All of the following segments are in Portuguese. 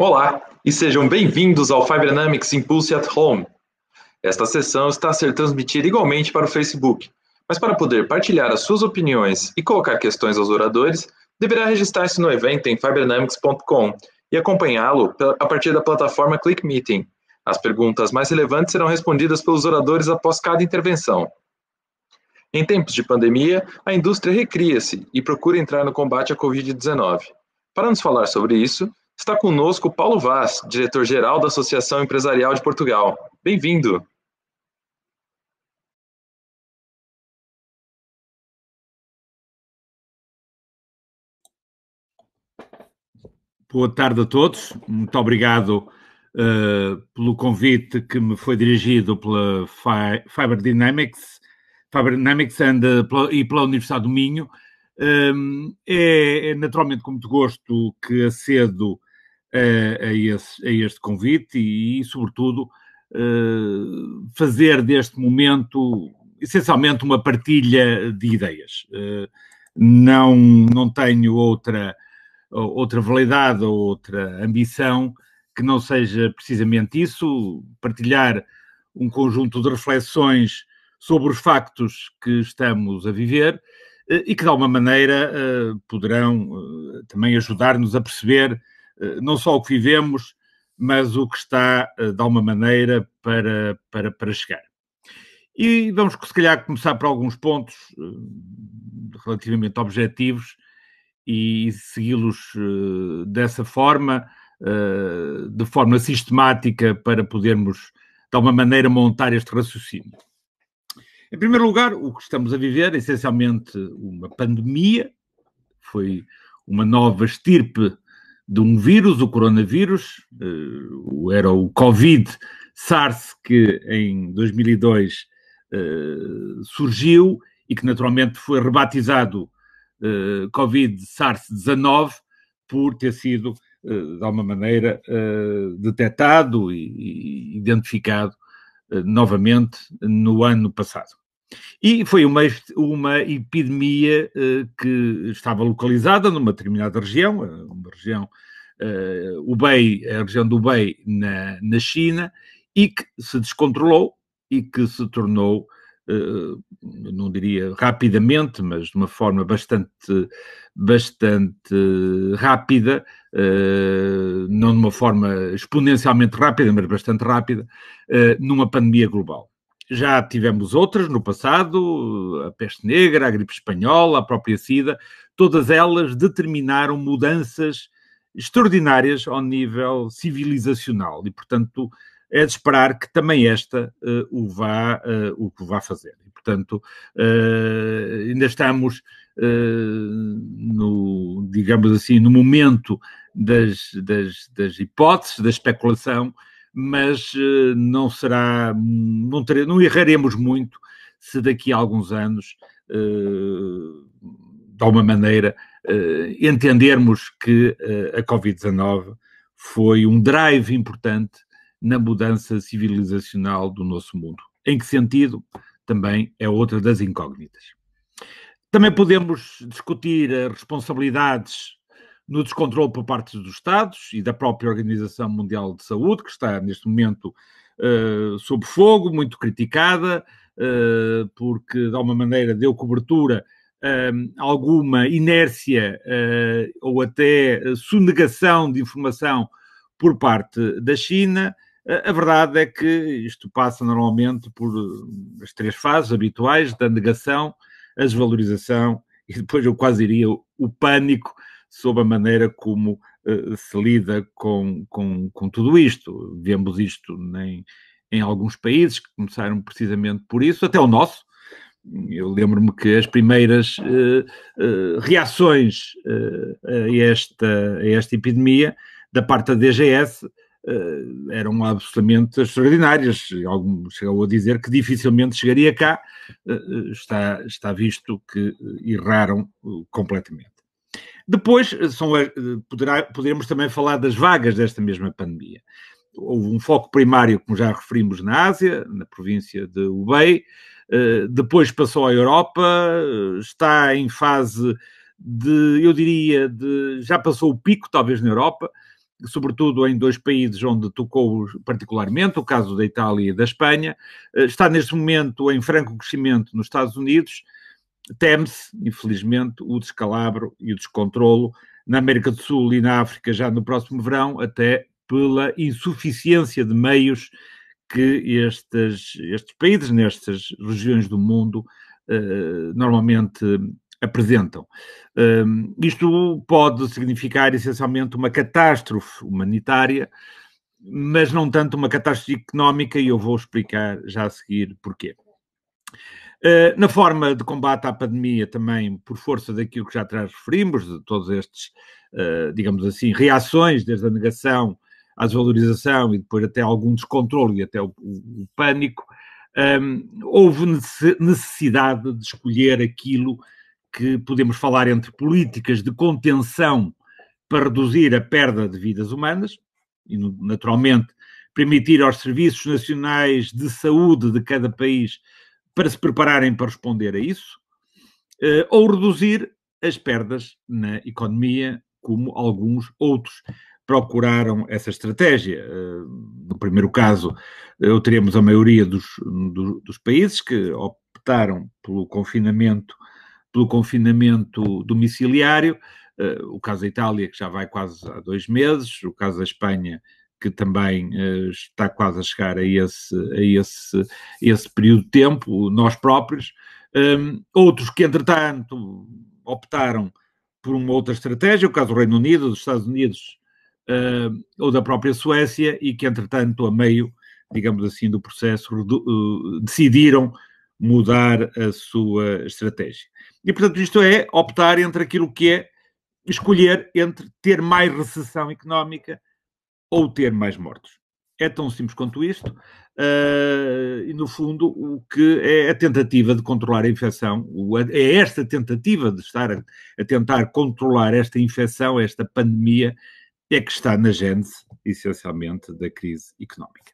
Olá e sejam bem-vindos ao Fiber Dynamics Impulse at Home. Esta sessão está a ser transmitida igualmente para o Facebook, mas para poder partilhar as suas opiniões e colocar questões aos oradores, deverá registrar-se no evento em fiberdynamics.com e acompanhá-lo a partir da plataforma Click Meeting. As perguntas mais relevantes serão respondidas pelos oradores após cada intervenção. Em tempos de pandemia, a indústria recria-se e procura entrar no combate à Covid-19. Para nos falar sobre isso, está conosco Paulo Vaz, diretor-geral da Associação Empresarial de Portugal. Bem-vindo! Boa tarde a todos. Muito obrigado pelo convite que me foi dirigido pela Fiber Dynamics e pela Universidade do Minho. É naturalmente com muito gosto que acedo a este convite e sobretudo, fazer deste momento, essencialmente, uma partilha de ideias. Não tenho outra validade ou outra ambição que não seja precisamente isso, partilhar um conjunto de reflexões sobre os factos que estamos a viver e que, de alguma maneira, poderão também ajudar-nos a perceber não só o que vivemos, mas o que está, de alguma maneira, para chegar. E vamos, se calhar, começar por alguns pontos relativamente objetivos e segui-los dessa forma, de forma sistemática, para podermos, de alguma maneira, montar este raciocínio. Em primeiro lugar, o que estamos a viver é essencialmente uma pandemia, foi uma nova estirpe de um vírus, o coronavírus, era o Covid-SARS, que em 2002 surgiu e que naturalmente foi rebatizado Covid-SARS-19 por ter sido, de alguma maneira, detectado e identificado novamente no ano passado. E foi uma epidemia que estava localizada numa determinada região, uma região, Hubei, a região do Hubei na China, e que se descontrolou e que se tornou, não diria rapidamente, mas de uma forma bastante rápida, não de uma forma exponencialmente rápida, mas bastante rápida, numa pandemia global. Já tivemos outras no passado, a peste negra, a gripe espanhola, a própria SIDA, todas elas determinaram mudanças extraordinárias ao nível civilizacional e, portanto, é de esperar que também esta o que vá fazer. E, portanto, ainda estamos digamos assim, no momento das hipóteses, da especulação, mas não erraremos muito se daqui a alguns anos, de alguma maneira, entendermos que a Covid-19 foi um drive importante na mudança civilizacional do nosso mundo. Em que sentido? Também é outra das incógnitas. Também podemos discutir as responsabilidades no descontrole por parte dos Estados e da própria Organização Mundial de Saúde, que está neste momento sob fogo, muito criticada, porque de alguma maneira deu cobertura a alguma inércia ou até sonegação de informação por parte da China. A verdade é que isto passa normalmente por as três fases habituais da negação, a desvalorização e depois eu quase diria o pânico sobre a maneira como se lida com tudo isto. Vemos isto em alguns países que começaram precisamente por isso, até o nosso. Eu lembro-me que as primeiras reações a esta epidemia da parte da DGS eram absolutamente extraordinárias. Alguns chegou a dizer que dificilmente chegaria cá. Está visto que erraram completamente. Depois, poderemos também falar das vagas desta mesma pandemia. Houve um foco primário, como já referimos, na Ásia, na província de Hubei, depois passou à Europa, está em fase já passou o pico, talvez, na Europa, sobretudo em dois países onde tocou particularmente, o caso da Itália e da Espanha. Está neste momento em franco crescimento nos Estados Unidos. Teme-se, infelizmente, o descalabro e o descontrolo na América do Sul e na África já no próximo verão, até pela insuficiência de meios que estes países, nestas regiões do mundo, normalmente apresentam. Isto pode significar essencialmente uma catástrofe humanitária, mas não tanto uma catástrofe económica, e eu vou explicar já a seguir porquê. Na forma de combate à pandemia, também por força daquilo que já atrás referimos, de todos estes, digamos assim, reações, desde a negação à desvalorização e depois até algum descontrole e até o pânico, houve necessidade de escolher aquilo que podemos falar entre políticas de contenção para reduzir a perda de vidas humanas e, naturalmente, permitir aos serviços nacionais de saúde de cada país para se prepararem para responder a isso, ou reduzir as perdas na economia, como alguns outros procuraram essa estratégia. No primeiro caso, teremos a maioria dos países que optaram pelo confinamento domiciliário, o caso da Itália, que já vai quase há 2 meses, o caso da Espanha, que também está quase a chegar a esse período de tempo, nós próprios. Outros que, entretanto, optaram por uma outra estratégia, o caso do Reino Unido, dos Estados Unidos ou da própria Suécia, e que, entretanto, a meio, digamos assim, do processo, decidiram mudar a sua estratégia. E, portanto, isto é optar entre aquilo que é escolher entre ter mais recessão económica ou ter mais mortos. É tão simples quanto isto, e no fundo o que é a tentativa de controlar a infecção, é esta tentativa de estar a tentar controlar esta infecção, esta pandemia, é que está na gênese, essencialmente, da crise económica.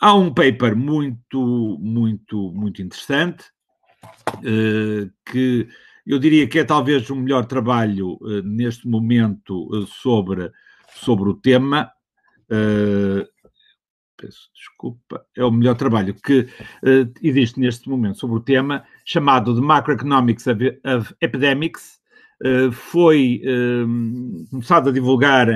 Há um paper muito interessante, que eu diria que é talvez o melhor trabalho neste momento sobre o tema. Peço desculpa, é o melhor trabalho que existe neste momento sobre o tema, chamado The Macroeconomics of Epidemics. Foi começado a divulgar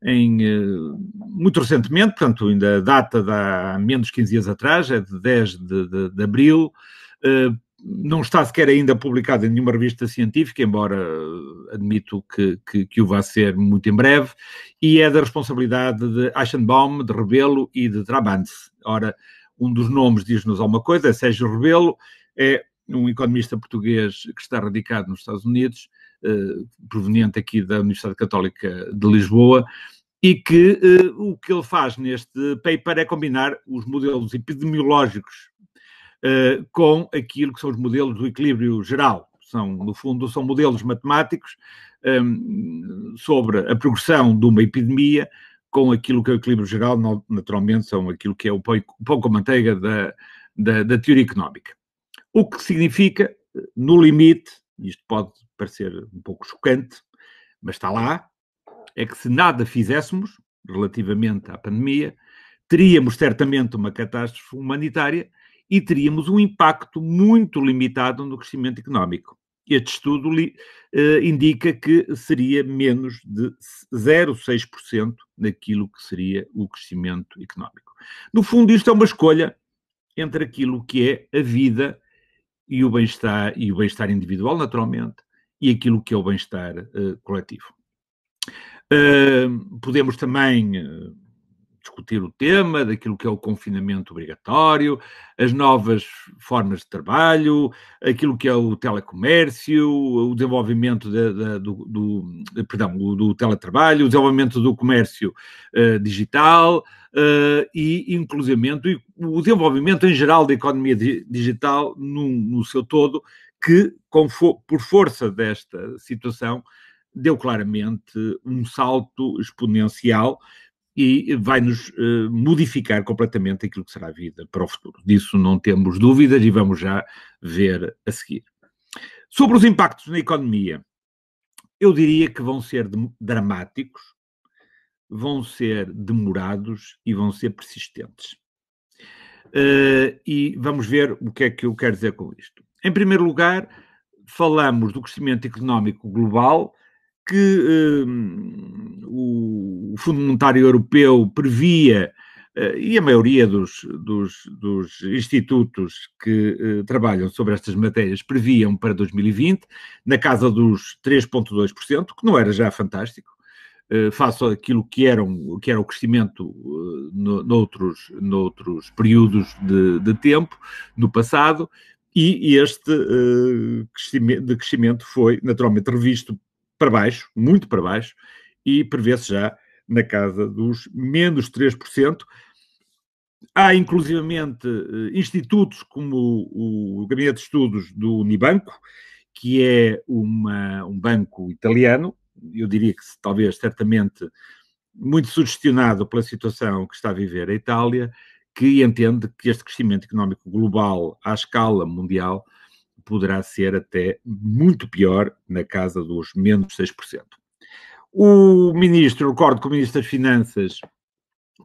muito recentemente, portanto, ainda data de há menos de 15 dias atrás, é de 10 de abril. Não está sequer ainda publicado em nenhuma revista científica, embora admito que o vá ser muito em breve, e é da responsabilidade de Eichenbaum, de Rebelo e de Trabantz. Ora, um dos nomes diz-nos alguma coisa, é Sérgio Rebelo, é um economista português que está radicado nos Estados Unidos, proveniente aqui da Universidade Católica de Lisboa, e que o que ele faz neste paper é combinar os modelos epidemiológicos com aquilo que são os modelos do equilíbrio geral. No fundo, são modelos matemáticos sobre a progressão de uma epidemia com aquilo que é o equilíbrio geral, naturalmente, são aquilo que é o pão com manteiga da teoria económica. O que significa, no limite, isto pode parecer um pouco chocante, mas está lá, é que se nada fizéssemos relativamente à pandemia, teríamos certamente uma catástrofe humanitária e teríamos um impacto muito limitado no crescimento económico. Este estudo indica que seria menos de 0,6% daquilo que seria o crescimento económico. No fundo, isto é uma escolha entre aquilo que é a vida e o bem-estar individual, naturalmente, e aquilo que é o bem-estar coletivo. Podemos também discutir o tema daquilo que é o confinamento obrigatório, as novas formas de trabalho, aquilo que é o telecomércio, o desenvolvimento do teletrabalho, o desenvolvimento do comércio digital e, inclusivamente, o desenvolvimento em geral da economia digital no seu todo, que, por força desta situação, deu claramente um salto exponencial e vai-nos modificar completamente aquilo que será a vida para o futuro. Disso não temos dúvidas e vamos já ver a seguir. Sobre os impactos na economia, eu diria que vão ser dramáticos, vão ser demorados e vão ser persistentes. E vamos ver o que é que eu quero dizer com isto. Em primeiro lugar, falamos do crescimento económico global, que o Fundo Monetário Europeu previa, e a maioria dos institutos que trabalham sobre estas matérias previam para 2020, na casa dos 3,2%, que não era já fantástico, face àquilo que era o crescimento noutros períodos de tempo, no passado, e este crescimento foi naturalmente revisto para baixo, muito para baixo, e prevê-se já na casa dos menos 3%. Há, inclusivamente, institutos como o Gabinete de Estudos do Unibanco, que é um banco italiano, eu diria que talvez, certamente, muito sugestionado pela situação que está a viver a Itália, que entende que este crescimento económico global à escala mundial poderá ser até muito pior, na casa dos menos 6%. Recordo que o Ministro das Finanças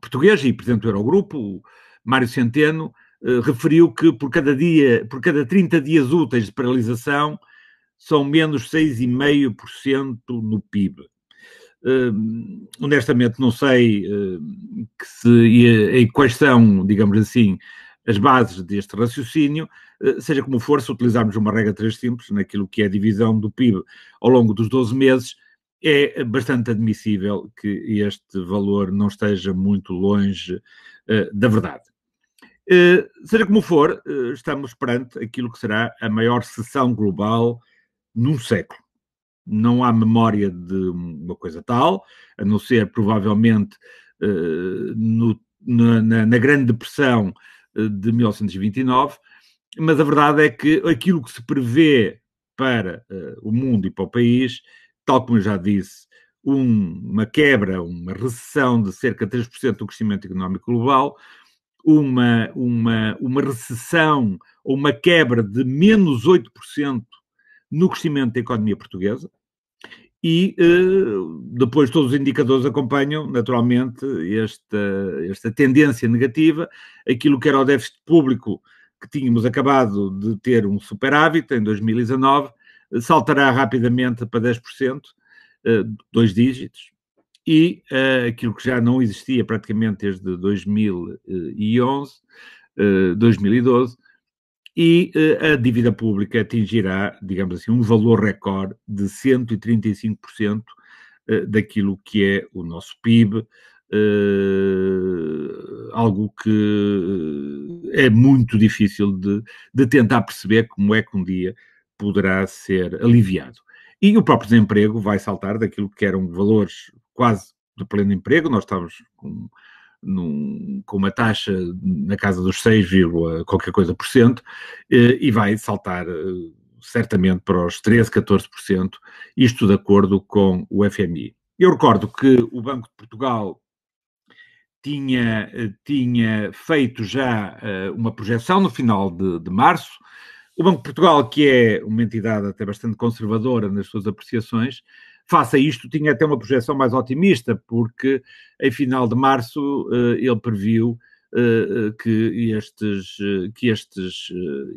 português e Presidente do Eurogrupo, o Mário Centeno, referiu que por cada 30 dias úteis de paralisação, são menos 6,5% no PIB. Honestamente, não sei quais são, digamos assim, as bases deste raciocínio. Seja como for, se utilizarmos uma regra 3 simples, naquilo que é a divisão do PIB ao longo dos 12 meses, é bastante admissível que este valor não esteja muito longe da verdade. Seja como for, estamos perante aquilo que será a maior recessão global num século. Não há memória de uma coisa tal, a não ser provavelmente na Grande Depressão de 1929, mas a verdade é que aquilo que se prevê para o mundo e para o país, tal como eu já disse, uma quebra, uma recessão de cerca de 3% do crescimento económico global, uma recessão ou uma quebra de menos 8% no crescimento da economia portuguesa, e depois todos os indicadores acompanham, naturalmente, esta tendência negativa. Aquilo que era o déficit público, que tínhamos acabado de ter um superávit em 2019, saltará rapidamente para 10%, 2 dígitos, e aquilo que já não existia praticamente desde 2011, 2012, e a dívida pública atingirá, digamos assim, um valor recorde de 135% daquilo que é o nosso PIB, algo que é muito difícil de tentar perceber como é que um dia poderá ser aliviado. E o próprio desemprego vai saltar daquilo que eram valores quase de pleno emprego. Nós estamos com uma taxa na casa dos 6, qualquer coisa por cento, e vai saltar certamente para os 13, 14%, isto de acordo com o FMI. Eu recordo que o Banco de Portugal tinha feito já uma projeção no final de março. O Banco de Portugal, que é uma entidade até bastante conservadora nas suas apreciações, face a isto, tinha até uma projeção mais otimista, porque em final de março ele previu que estes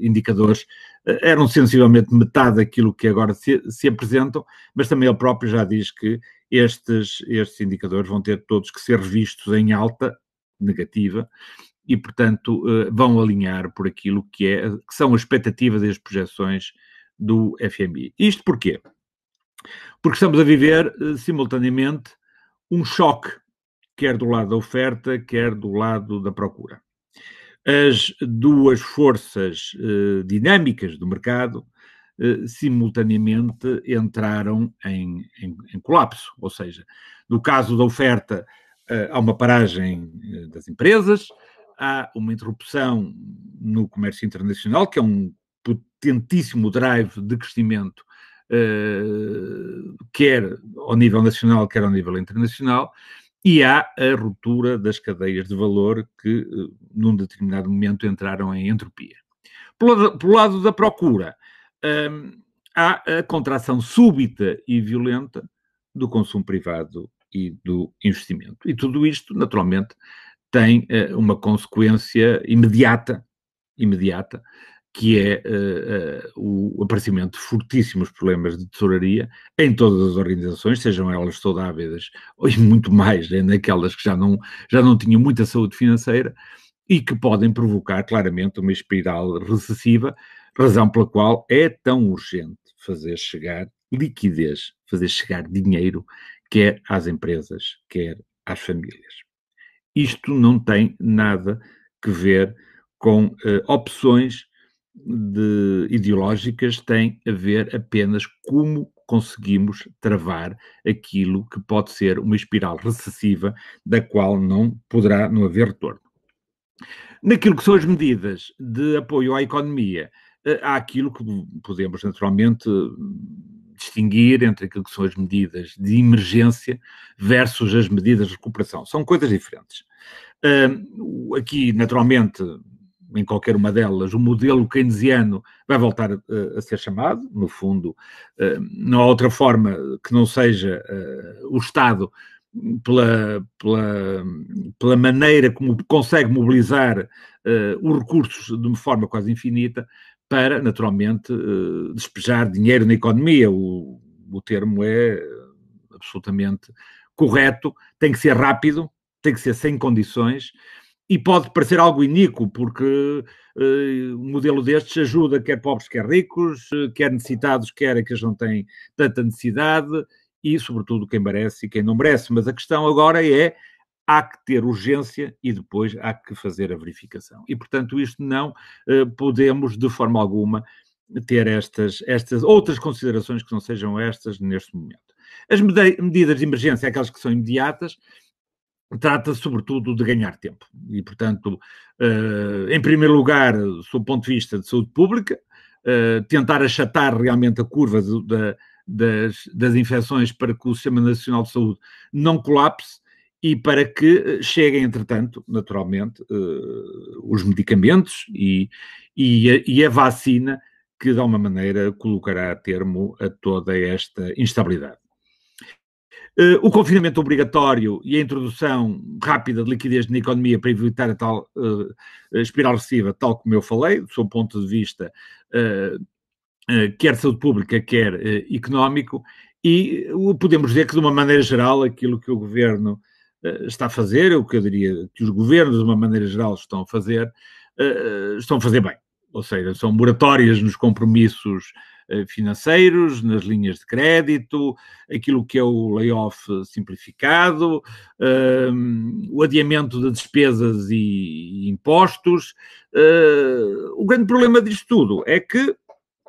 indicadores eram sensivelmente metade daquilo que agora se apresentam, mas também ele próprio já diz que estes indicadores vão ter todos que ser revistos em alta negativa e, portanto, vão alinhar por aquilo que são as expectativas e as projeções do FMI. Isto porquê? Porque estamos a viver, simultaneamente, um choque, quer do lado da oferta, quer do lado da procura. As duas forças dinâmicas do mercado simultaneamente entraram em colapso. Ou seja, no caso da oferta, há uma paragem das empresas, há uma interrupção no comércio internacional, que é um potentíssimo drive de crescimento, quer ao nível nacional, quer ao nível internacional, e há a ruptura das cadeias de valor que, num determinado momento, entraram em entropia. Pelo lado da procura, há a contração súbita e violenta do consumo privado e do investimento. E tudo isto, naturalmente, tem uma consequência imediata, que é o aparecimento de fortíssimos problemas de tesouraria em todas as organizações, sejam elas saudáveis ou muito mais naquelas que já não tinham muita saúde financeira e que podem provocar claramente uma espiral recessiva, razão pela qual é tão urgente fazer chegar liquidez, fazer chegar dinheiro, quer às empresas, quer às famílias. Isto não tem nada que ver com opções ideológicas, tem a ver apenas como conseguimos travar aquilo que pode ser uma espiral recessiva da qual não haver retorno. Naquilo que são as medidas de apoio à economia, há aquilo que podemos naturalmente distinguir entre aquilo que são as medidas de emergência versus as medidas de recuperação. São coisas diferentes. Aqui, naturalmente, em qualquer uma delas, o modelo keynesiano vai voltar a ser chamado, no fundo, não há outra forma que não seja o Estado, pela maneira como consegue mobilizar os recursos de uma forma quase infinita para, naturalmente, despejar dinheiro na economia. O termo é absolutamente correto, tem que ser rápido, tem que ser sem condições, e pode parecer algo iníquo, porque um modelo destes ajuda quer pobres, quer ricos, quer necessitados, quer aqueles que não têm tanta necessidade, e sobretudo quem merece e quem não merece. Mas a questão agora há que ter urgência e depois há que fazer a verificação. E, portanto, isto não podemos, de forma alguma, ter estas outras considerações que não sejam estas neste momento. As medidas de emergência, aquelas que são imediatas, trata-se sobretudo de ganhar tempo. E, portanto, em primeiro lugar, sob o ponto de vista de saúde pública, tentar achatar realmente a curva das infecções para que o Sistema Nacional de Saúde não colapse e para que cheguem, entretanto, naturalmente, os medicamentos e a vacina que, de alguma maneira, colocará termo a toda esta instabilidade. O confinamento obrigatório e a introdução rápida de liquidez na economia para evitar a tal espiral recessiva, tal como eu falei, do seu ponto de vista quer de saúde pública, quer económico, e podemos dizer que, de uma maneira geral, aquilo que o Governo está a fazer, o que eu diria que os governos, de uma maneira geral, estão a fazer bem. Ou seja, são moratórias nos compromissos financeiros, nas linhas de crédito, aquilo que é o layoff simplificado, o adiamento de despesas e impostos. O grande problema disto tudo é que,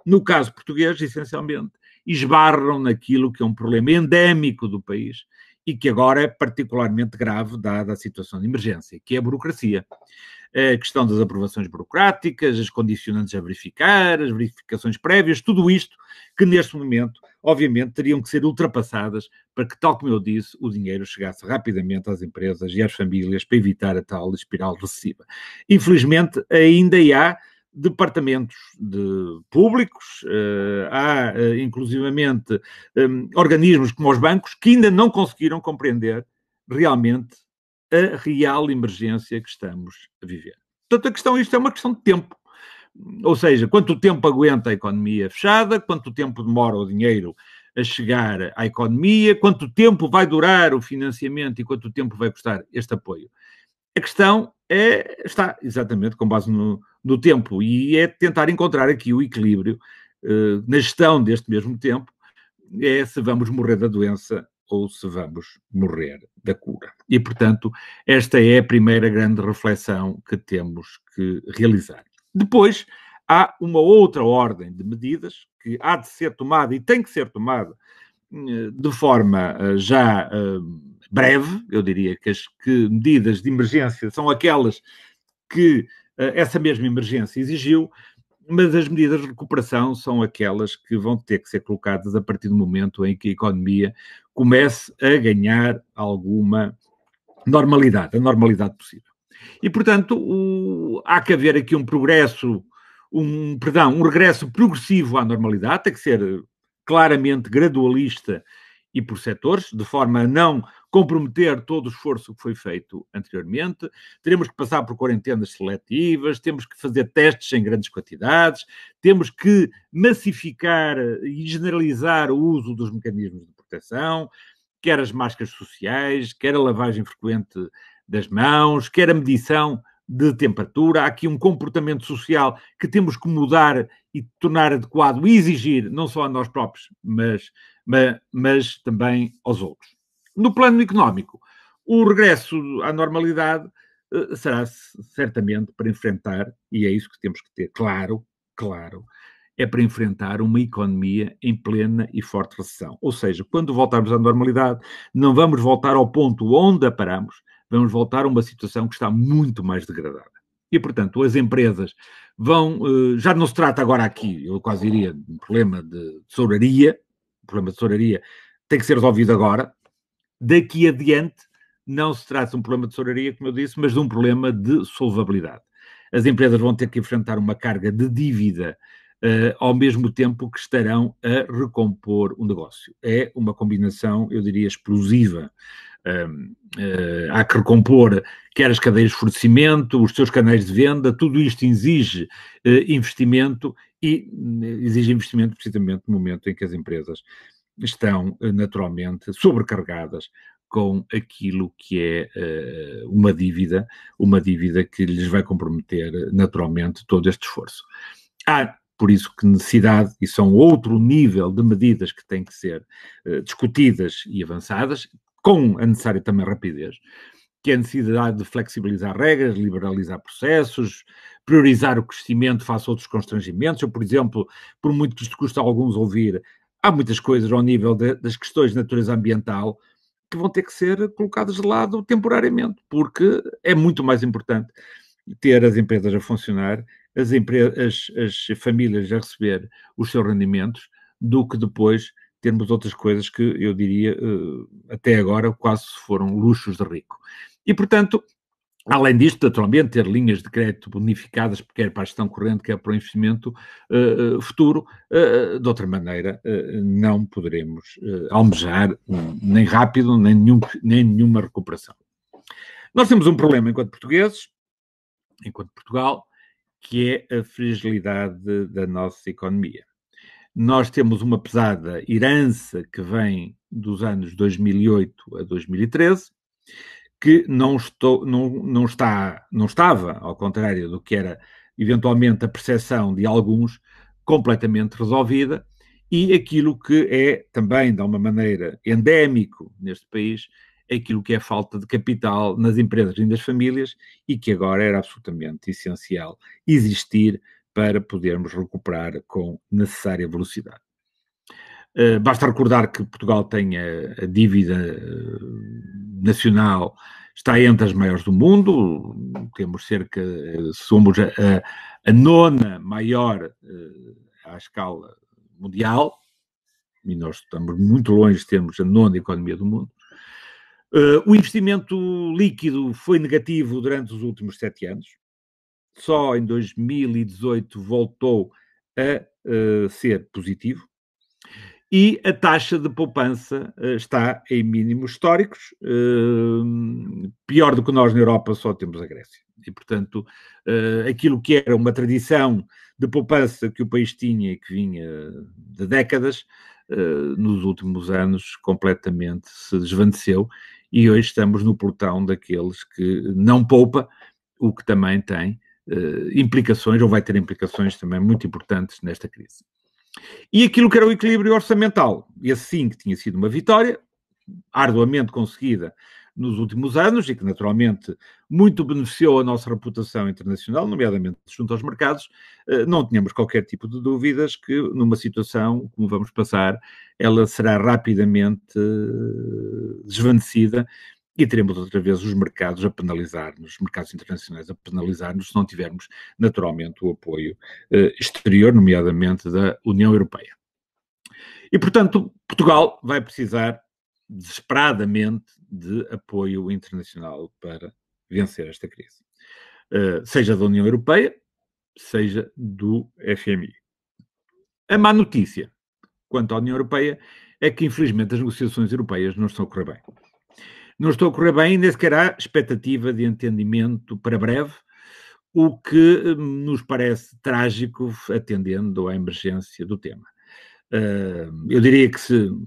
no caso português, essencialmente, esbarram naquilo que é um problema endémico do país e que agora é particularmente grave, dada a situação de emergência, que é a burocracia. A questão das aprovações burocráticas, as condicionantes a verificar, as verificações prévias, tudo isto que neste momento, obviamente, teriam que ser ultrapassadas para que, tal como eu disse, o dinheiro chegasse rapidamente às empresas e às famílias para evitar a tal espiral recessiva. Infelizmente, ainda há departamentos públicos, há inclusivamente organismos como os bancos que ainda não conseguiram compreender realmente a real emergência que estamos a viver. Portanto, isto é uma questão de tempo. Ou seja, quanto tempo aguenta a economia fechada, quanto tempo demora o dinheiro a chegar à economia, quanto tempo vai durar o financiamento e quanto tempo vai custar este apoio. A questão está exatamente com base no tempo e é tentar encontrar aqui o equilíbrio na gestão deste mesmo tempo, se vamos morrer da doença ou se vamos morrer da cura. E, portanto, esta é a primeira grande reflexão que temos que realizar. Depois, há uma outra ordem de medidas que há de ser tomada e tem que ser tomada de forma já breve. Eu diria que medidas de emergência são aquelas que essa mesma emergência exigiu, mas as medidas de recuperação são aquelas que vão ter que ser colocadas a partir do momento em que a economia comece a ganhar alguma normalidade, a normalidade possível. E, portanto, há que haver aqui um regresso progressivo à normalidade, tem que ser claramente gradualista e por setores, de forma a não comprometer todo o esforço que foi feito anteriormente, teremos que passar por quarentenas seletivas, temos que fazer testes em grandes quantidades, temos que massificar e generalizar o uso dos mecanismos de proteção, quer as máscaras sociais, quer a lavagem frequente das mãos, quer a medição de temperatura. Há aqui um comportamento social que temos que mudar e tornar adequado e exigir, não só a nós próprios, mas também aos outros. No plano económico, o regresso à normalidade será certamente para enfrentar, e é isso que temos que ter claro, é para enfrentar uma economia em plena e forte recessão. Ou seja, quando voltarmos à normalidade, não vamos voltar ao ponto onde a paramos, vamos voltar a uma situação que está muito mais degradada. E, portanto, as empresas vão... já não se trata agora aqui, eu quase diria, de um problema de tesouraria. O problema de tesouraria tem que ser resolvido agora. Daqui adiante, não se trata de um problema de tesouraria, como eu disse, mas de um problema de solvabilidade. As empresas vão ter que enfrentar uma carga de dívida ao mesmo tempo que estarão a recompor o negócio. É uma combinação, eu diria, explosiva. Há que recompor quer as cadeias de fornecimento, os seus canais de venda, tudo isto exige investimento e exige investimento precisamente no momento em que as empresas estão naturalmente sobrecarregadas com aquilo que é uma dívida que lhes vai comprometer naturalmente todo este esforço. Há, por isso, que necessidade, e são outro nível de medidas que têm que ser discutidas e avançadas, com a necessária também rapidez, que é a necessidade de flexibilizar regras, liberalizar processos, priorizar o crescimento face a outros constrangimentos. Eu, por exemplo, por muito que isto custa a alguns ouvir, há muitas coisas ao nível das questões de natureza ambiental que vão ter que ser colocadas de lado temporariamente, porque é muito mais importante ter as empresas a funcionar, as famílias a receber os seus rendimentos, do que depois termos outras coisas que eu diria, até agora, quase foram luxos de rico. E, portanto, além disto, naturalmente, ter linhas de crédito bonificadas, quer para a gestão corrente, quer para o investimento futuro, de outra maneira, não poderemos almejar nem rápido, nem nenhuma recuperação. Nós temos um problema enquanto portugueses, enquanto Portugal, que é a fragilidade da nossa economia. Nós temos uma pesada herança que vem dos anos 2008 a 2013, que não estava, ao contrário do que era eventualmente a percepção de alguns, completamente resolvida, e aquilo que é também, de uma maneira endémico neste país, aquilo que é falta de capital nas empresas e nas famílias, e que agora era absolutamente essencial existir para podermos recuperar com necessária velocidade. Basta recordar que Portugal tem a dívida nacional, está entre as maiores do mundo, temos somos a nona maior à escala mundial, e nós estamos muito longe de termos a nona economia do mundo. O investimento líquido foi negativo durante os últimos 7 anos. Só em 2018 voltou a ser positivo. E a taxa de poupança está em mínimos históricos. Pior do que nós na Europa só temos a Grécia. E, portanto, aquilo que era uma tradição de poupança que o país tinha e que vinha de décadas, nos últimos anos completamente se desvaneceu, e hoje estamos no portão daqueles que não poupa, o que também tem implicações, ou vai ter implicações também muito importantes nesta crise. E aquilo que era o equilíbrio orçamental, esse sim que tinha sido uma vitória, arduamente conseguida nos últimos anos e que naturalmente muito beneficiou a nossa reputação internacional, nomeadamente junto aos mercados, não tínhamos qualquer tipo de dúvidas que numa situação como vamos passar, ela será rapidamente desvanecida e teremos outra vez os mercados a penalizar-nos, os mercados internacionais a penalizar-nos se não tivermos naturalmente o apoio exterior, nomeadamente da União Europeia. E, portanto, Portugal vai precisar desesperadamente de apoio internacional para vencer esta crise. Seja da União Europeia, seja do FMI. A má notícia quanto à União Europeia é que, infelizmente, as negociações europeias não estão a correr bem. não estou a correr bem, nem sequer há expectativa de entendimento para breve, o que nos parece trágico, atendendo à emergência do tema. Eu diria que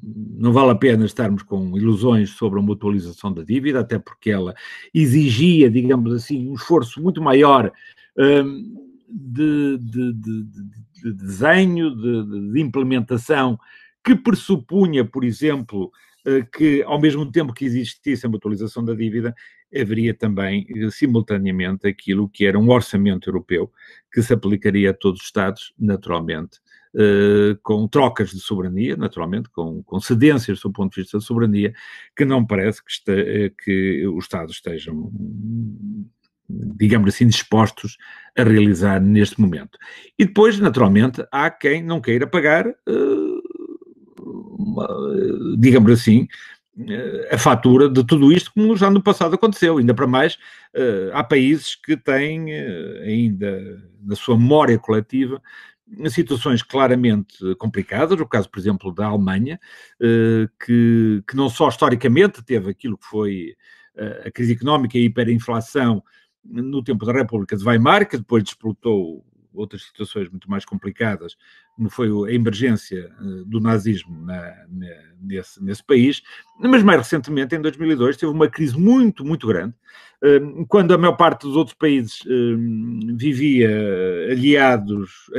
não vale a pena estarmos com ilusões sobre a mutualização da dívida, até porque ela exigia, digamos assim, um esforço muito maior de desenho, de implementação, que pressupunha, por exemplo, que ao mesmo tempo que existisse a mutualização da dívida, haveria também, simultaneamente, aquilo que era um orçamento europeu que se aplicaria a todos os Estados, naturalmente, com trocas de soberania, naturalmente, com cedências do ponto de vista da soberania, que não parece que os Estados estejam, digamos assim, dispostos a realizar neste momento. E depois, naturalmente, há quem não queira pagar, digamos assim, a fatura de tudo isto, como já no passado aconteceu. Ainda para mais, há países que têm ainda na sua memória coletiva situações claramente complicadas, o caso, por exemplo, da Alemanha, que não só historicamente teve aquilo que foi a crise económica e a hiperinflação no tempo da República de Weimar, que depois desplotou outras situações muito mais complicadas, como foi a emergência do nazismo nesse país, mas mais recentemente, em 2002, teve uma crise muito, muito grande, quando a maior parte dos outros países vivia aliados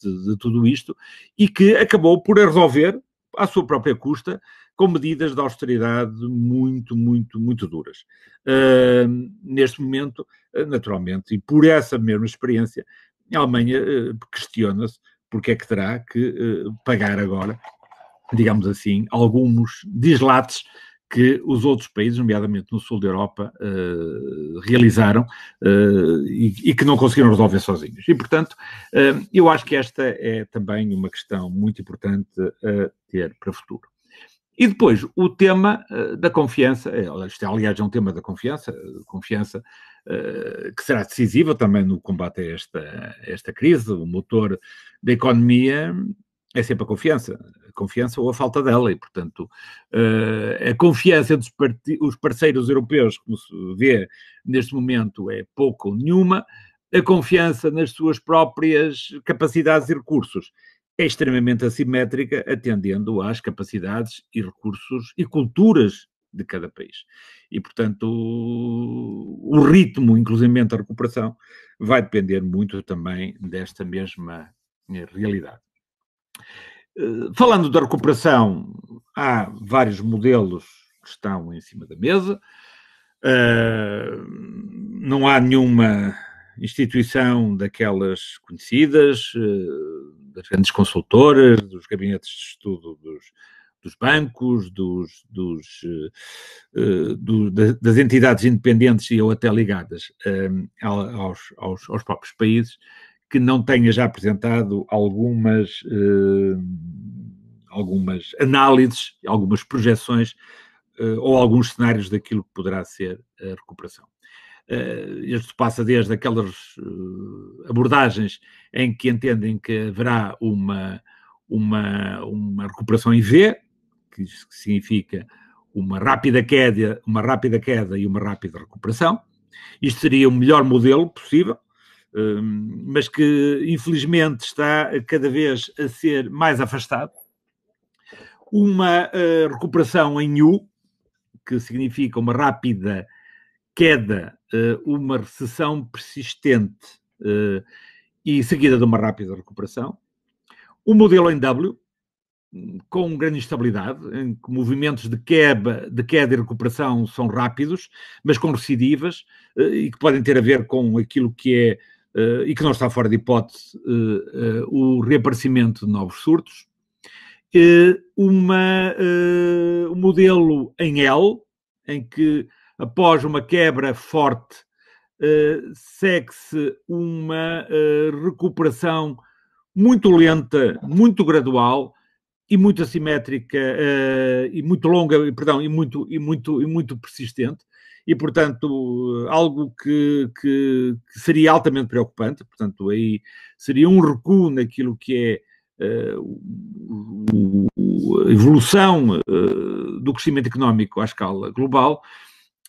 de tudo isto, e que acabou por resolver, à sua própria custa, com medidas de austeridade muito, muito, muito duras. Neste momento, naturalmente, e por essa mesma experiência, a Alemanha questiona-se porque é que terá que pagar agora, digamos assim, alguns dislates que os outros países, nomeadamente no sul da Europa, realizaram e que não conseguiram resolver sozinhos. E, portanto, eu acho que esta é também uma questão muito importante a ter para o futuro. E depois, o tema da confiança, isto aliás é um tema da confiança que será decisiva também no combate a esta crise. O motor da economia é sempre a confiança ou a falta dela, e portanto a confiança dos os parceiros europeus, como se vê neste momento, é pouco ou nenhuma. A confiança nas suas próprias capacidades e recursos é extremamente assimétrica, atendendo às capacidades e recursos e culturas de cada país. E, portanto, o ritmo, inclusive da recuperação, vai depender muito também desta mesma realidade. Falando da recuperação, há vários modelos que estão em cima da mesa. Não há nenhuma instituição daquelas conhecidas, das grandes consultoras, dos gabinetes de estudo dos bancos, das entidades independentes e ou até ligadas aos próprios países, que não tenha já apresentado algumas análises, algumas projeções ou alguns cenários daquilo que poderá ser a recuperação. Isto passa desde aquelas abordagens em que entendem que haverá uma recuperação em V, que significa uma rápida queda e uma rápida recuperação. Isto seria o melhor modelo possível, mas que infelizmente está cada vez a ser mais afastado. Uma recuperação em U, que significa uma rápida queda, uma recessão persistente e seguida de uma rápida recuperação. O modelo em W, com grande instabilidade, em que movimentos de queda e recuperação são rápidos, mas com recidivas, e que podem ter a ver com aquilo que é, e que não está fora de hipótese, o reaparecimento de novos surtos. Um modelo em L, em que após uma quebra forte, segue-se uma recuperação muito lenta, muito gradual e muito assimétrica e muito longa, perdão, e muito persistente. E, portanto, algo que seria altamente preocupante. Portanto, aí seria um recuo naquilo que é evolução do crescimento económico à escala global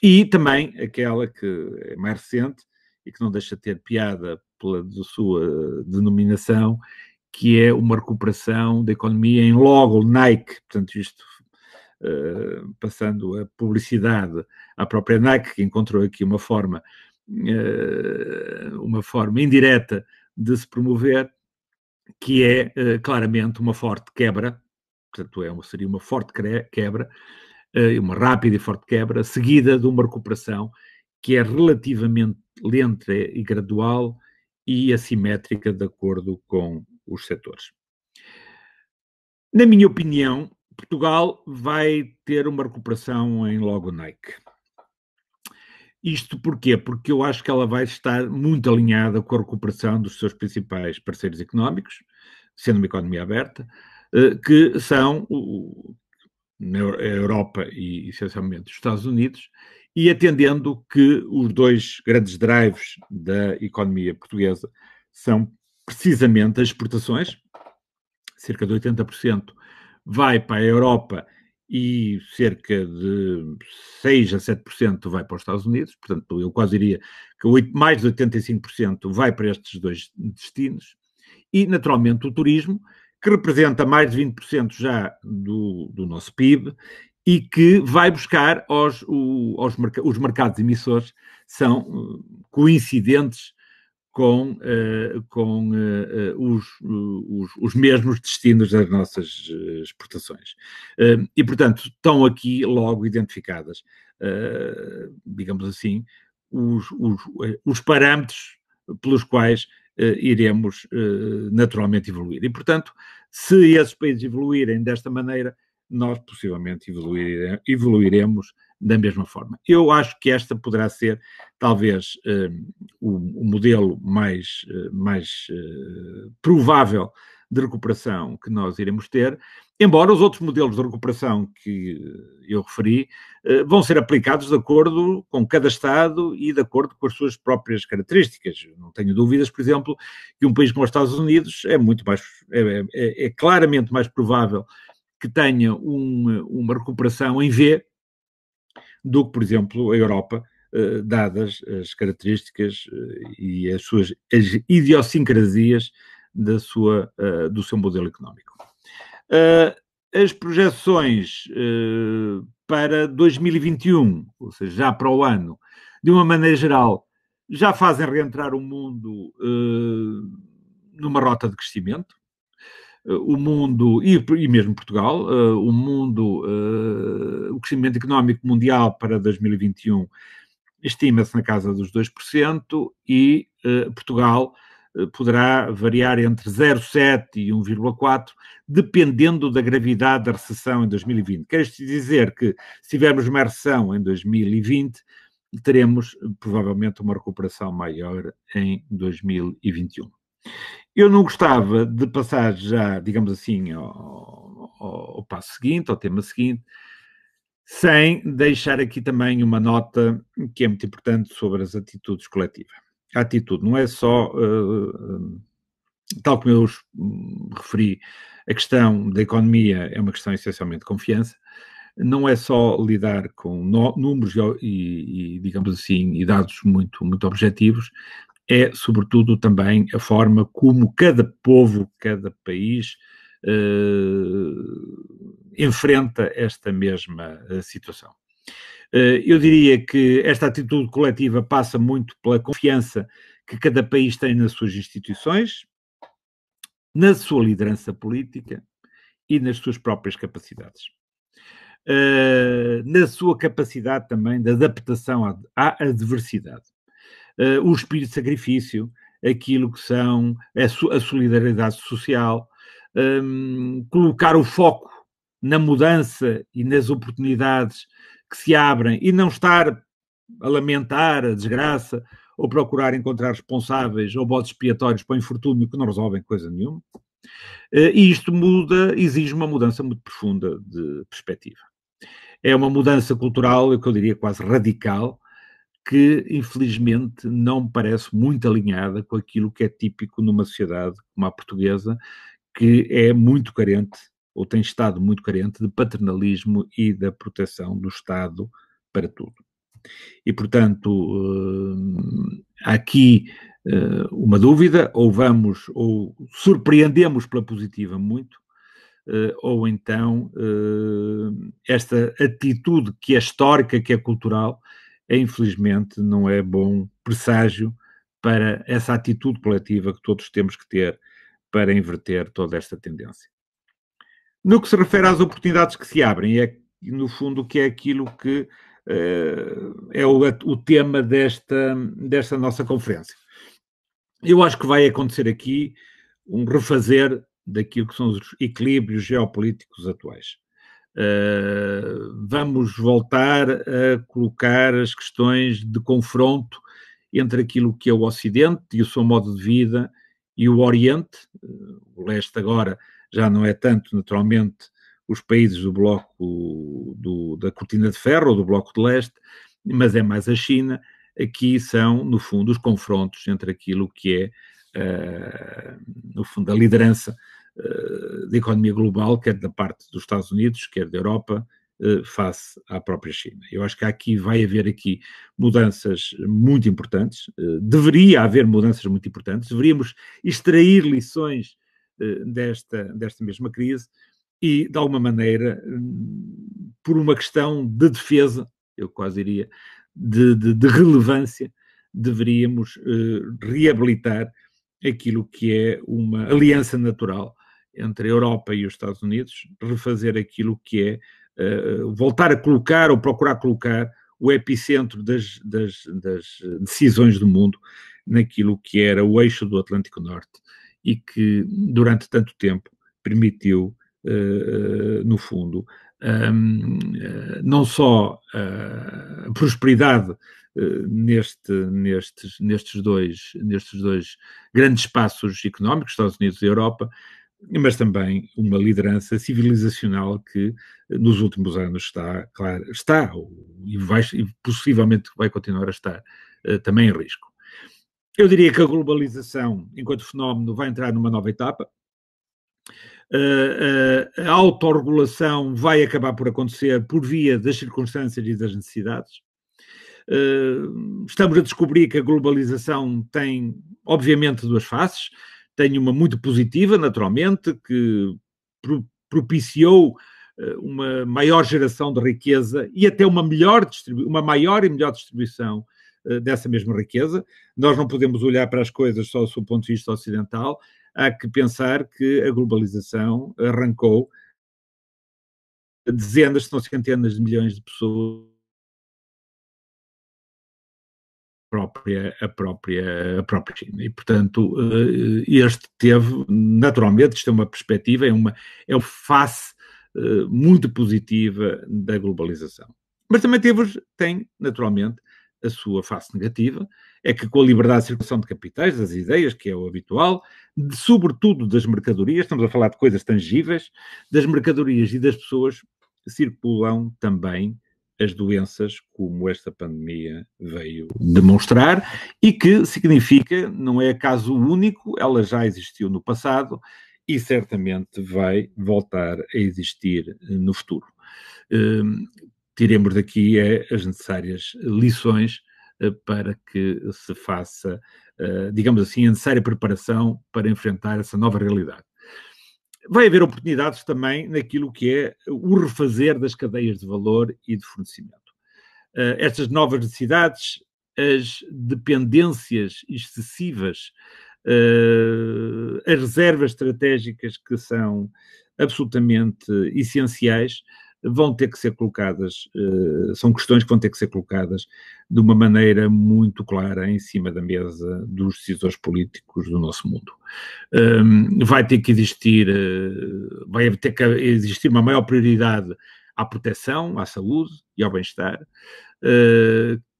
e também aquela que é mais recente e que não deixa de ter piada pela sua denominação, que é uma recuperação da economia em logo Nike, portanto isto passando a publicidade à própria Nike, que encontrou aqui uma forma indireta de se promover, que é claramente uma forte quebra, portanto seria uma forte quebra, uma rápida e forte quebra, seguida de uma recuperação que é relativamente lenta e gradual e assimétrica de acordo com os setores. Na minha opinião, Portugal vai ter uma recuperação em logo Nike. Isto porquê? Porque eu acho que ela vai estar muito alinhada com a recuperação dos seus principais parceiros económicos, sendo uma economia aberta, que são a Europa e, essencialmente, os Estados Unidos, e atendendo que os dois grandes drives da economia portuguesa são precisamente as exportações, cerca de 80% vai para a Europa e cerca de 6 a 7% vai para os Estados Unidos, portanto, eu quase diria que mais de 85% vai para estes dois destinos, e, naturalmente, o turismo, que representa mais de 20% já do nosso PIB e que vai buscar os mercados emissores, são coincidentes com os mesmos destinos das nossas exportações. E, portanto, estão aqui logo identificadas, digamos assim, os parâmetros pelos quais iremos naturalmente evoluir. E, portanto, se esses países evoluírem desta maneira, nós possivelmente evoluiremos da mesma forma. Eu acho que esta poderá ser, talvez, o modelo mais provável de recuperação que nós iremos ter, embora os outros modelos de recuperação que eu referi vão ser aplicados de acordo com cada Estado e de acordo com as suas próprias características. Não tenho dúvidas, por exemplo, que um país como os Estados Unidos é claramente mais provável que tenha uma recuperação em V do que, por exemplo, a Europa, dadas as características e as idiosincrasias do seu modelo económico. As projeções para 2021, ou seja, já para o ano, de uma maneira geral, já fazem reentrar o mundo numa rota de crescimento. O mundo, e mesmo Portugal, o crescimento económico mundial para 2021 estima-se na casa dos 2% e Portugal poderá variar entre 0,7% e 1,4%, dependendo da gravidade da recessão em 2020. Quer isto dizer que, se tivermos uma recessão em 2020, teremos provavelmente uma recuperação maior em 2021. Eu não gostava de passar já, digamos assim, ao passo seguinte, ao tema seguinte, sem deixar aqui também uma nota que é muito importante sobre as atitudes coletivas. A atitude não é só, tal como eu referi, a questão da economia é uma questão essencialmente de confiança, não é só lidar com números e, digamos assim, e dados muito, muito objetivos, é, sobretudo, também a forma como cada povo, cada país enfrenta esta mesma situação. Eu diria que esta atitude coletiva passa muito pela confiança que cada país tem nas suas instituições, na sua liderança política e nas suas próprias capacidades. Na sua capacidade também de adaptação à adversidade. O espírito de sacrifício, aquilo que são a solidariedade social, colocar o foco na mudança e nas oportunidades que se abrem e não estar a lamentar a desgraça ou procurar encontrar responsáveis ou bodes expiatórios para o infortúnio que não resolvem coisa nenhuma. E isto exige uma mudança muito profunda de perspectiva. É uma mudança cultural, que eu diria quase radical, que infelizmente não me parece muito alinhada com aquilo que é típico numa sociedade como a portuguesa, que é muito carente ou tem estado muito carente de paternalismo e da proteção do Estado para tudo. E, portanto, há aqui uma dúvida, ou surpreendemos pela positiva muito, ou então esta atitude que é histórica, que é cultural, infelizmente não é bom presságio para essa atitude coletiva que todos temos que ter para inverter toda esta tendência. No que se refere às oportunidades que se abrem, é no fundo que é aquilo que é o tema desta nossa conferência. Eu acho que vai acontecer aqui um refazer daquilo que são os equilíbrios geopolíticos atuais. Vamos voltar a colocar as questões de confronto entre aquilo que é o Ocidente e o seu modo de vida e o Oriente. O leste agora já não é tanto, naturalmente, os países do bloco da cortina de ferro ou do bloco de leste, mas é mais a China. Aqui são, no fundo, os confrontos entre aquilo que é, no fundo, a liderança da economia global, quer da parte dos Estados Unidos, quer da Europa, face à própria China. Eu acho que vai haver aqui mudanças muito importantes, deveria haver mudanças muito importantes, deveríamos extrair lições desta mesma crise e, de alguma maneira, por uma questão de defesa, eu quase diria, de relevância, deveríamos reabilitar aquilo que é uma aliança natural entre a Europa e os Estados Unidos, refazer aquilo que é voltar a colocar ou procurar colocar o epicentro das decisões do mundo naquilo que era o eixo do Atlântico Norte e que durante tanto tempo permitiu, no fundo, não só a prosperidade nestes dois grandes espaços económicos, Estados Unidos e Europa, mas também uma liderança civilizacional que nos últimos anos está e possivelmente vai continuar a estar também em risco. Eu diria que a globalização, enquanto fenómeno, vai entrar numa nova etapa. A autorregulação vai acabar por acontecer por via das circunstâncias e das necessidades. Estamos a descobrir que a globalização tem, obviamente, duas faces. Tem uma muito positiva, naturalmente, que propiciou uma maior geração de riqueza e até uma maior e melhor distribuição dessa mesma riqueza. Nós não podemos olhar para as coisas só do ponto de vista ocidental. Há que pensar que a globalização arrancou dezenas, se não centenas de milhões de pessoas a própria China. E, portanto, este teve, naturalmente, isto é uma perspectiva, é uma face muito positiva da globalização. Mas também tem, naturalmente, a sua face negativa, é que com a liberdade de circulação de capitais, das ideias, que é o habitual, sobretudo das mercadorias, estamos a falar de coisas tangíveis, das mercadorias e das pessoas, circulam também as doenças, como esta pandemia veio demonstrar, e que significa, não é caso único, ela já existiu no passado e certamente vai voltar a existir no futuro. Tiremos daqui as necessárias lições para que se faça, digamos assim, a necessária preparação para enfrentar essa nova realidade. Vai haver oportunidades também naquilo que é o refazer das cadeias de valor e de fornecimento. Estas novas necessidades, as dependências excessivas, as reservas estratégicas que são absolutamente essenciais, vão ter que ser colocadas, são questões que vão ter que ser colocadas de uma maneira muito clara em cima da mesa dos decisores políticos do nosso mundo. Vai ter que existir uma maior prioridade à proteção, à saúde e ao bem-estar,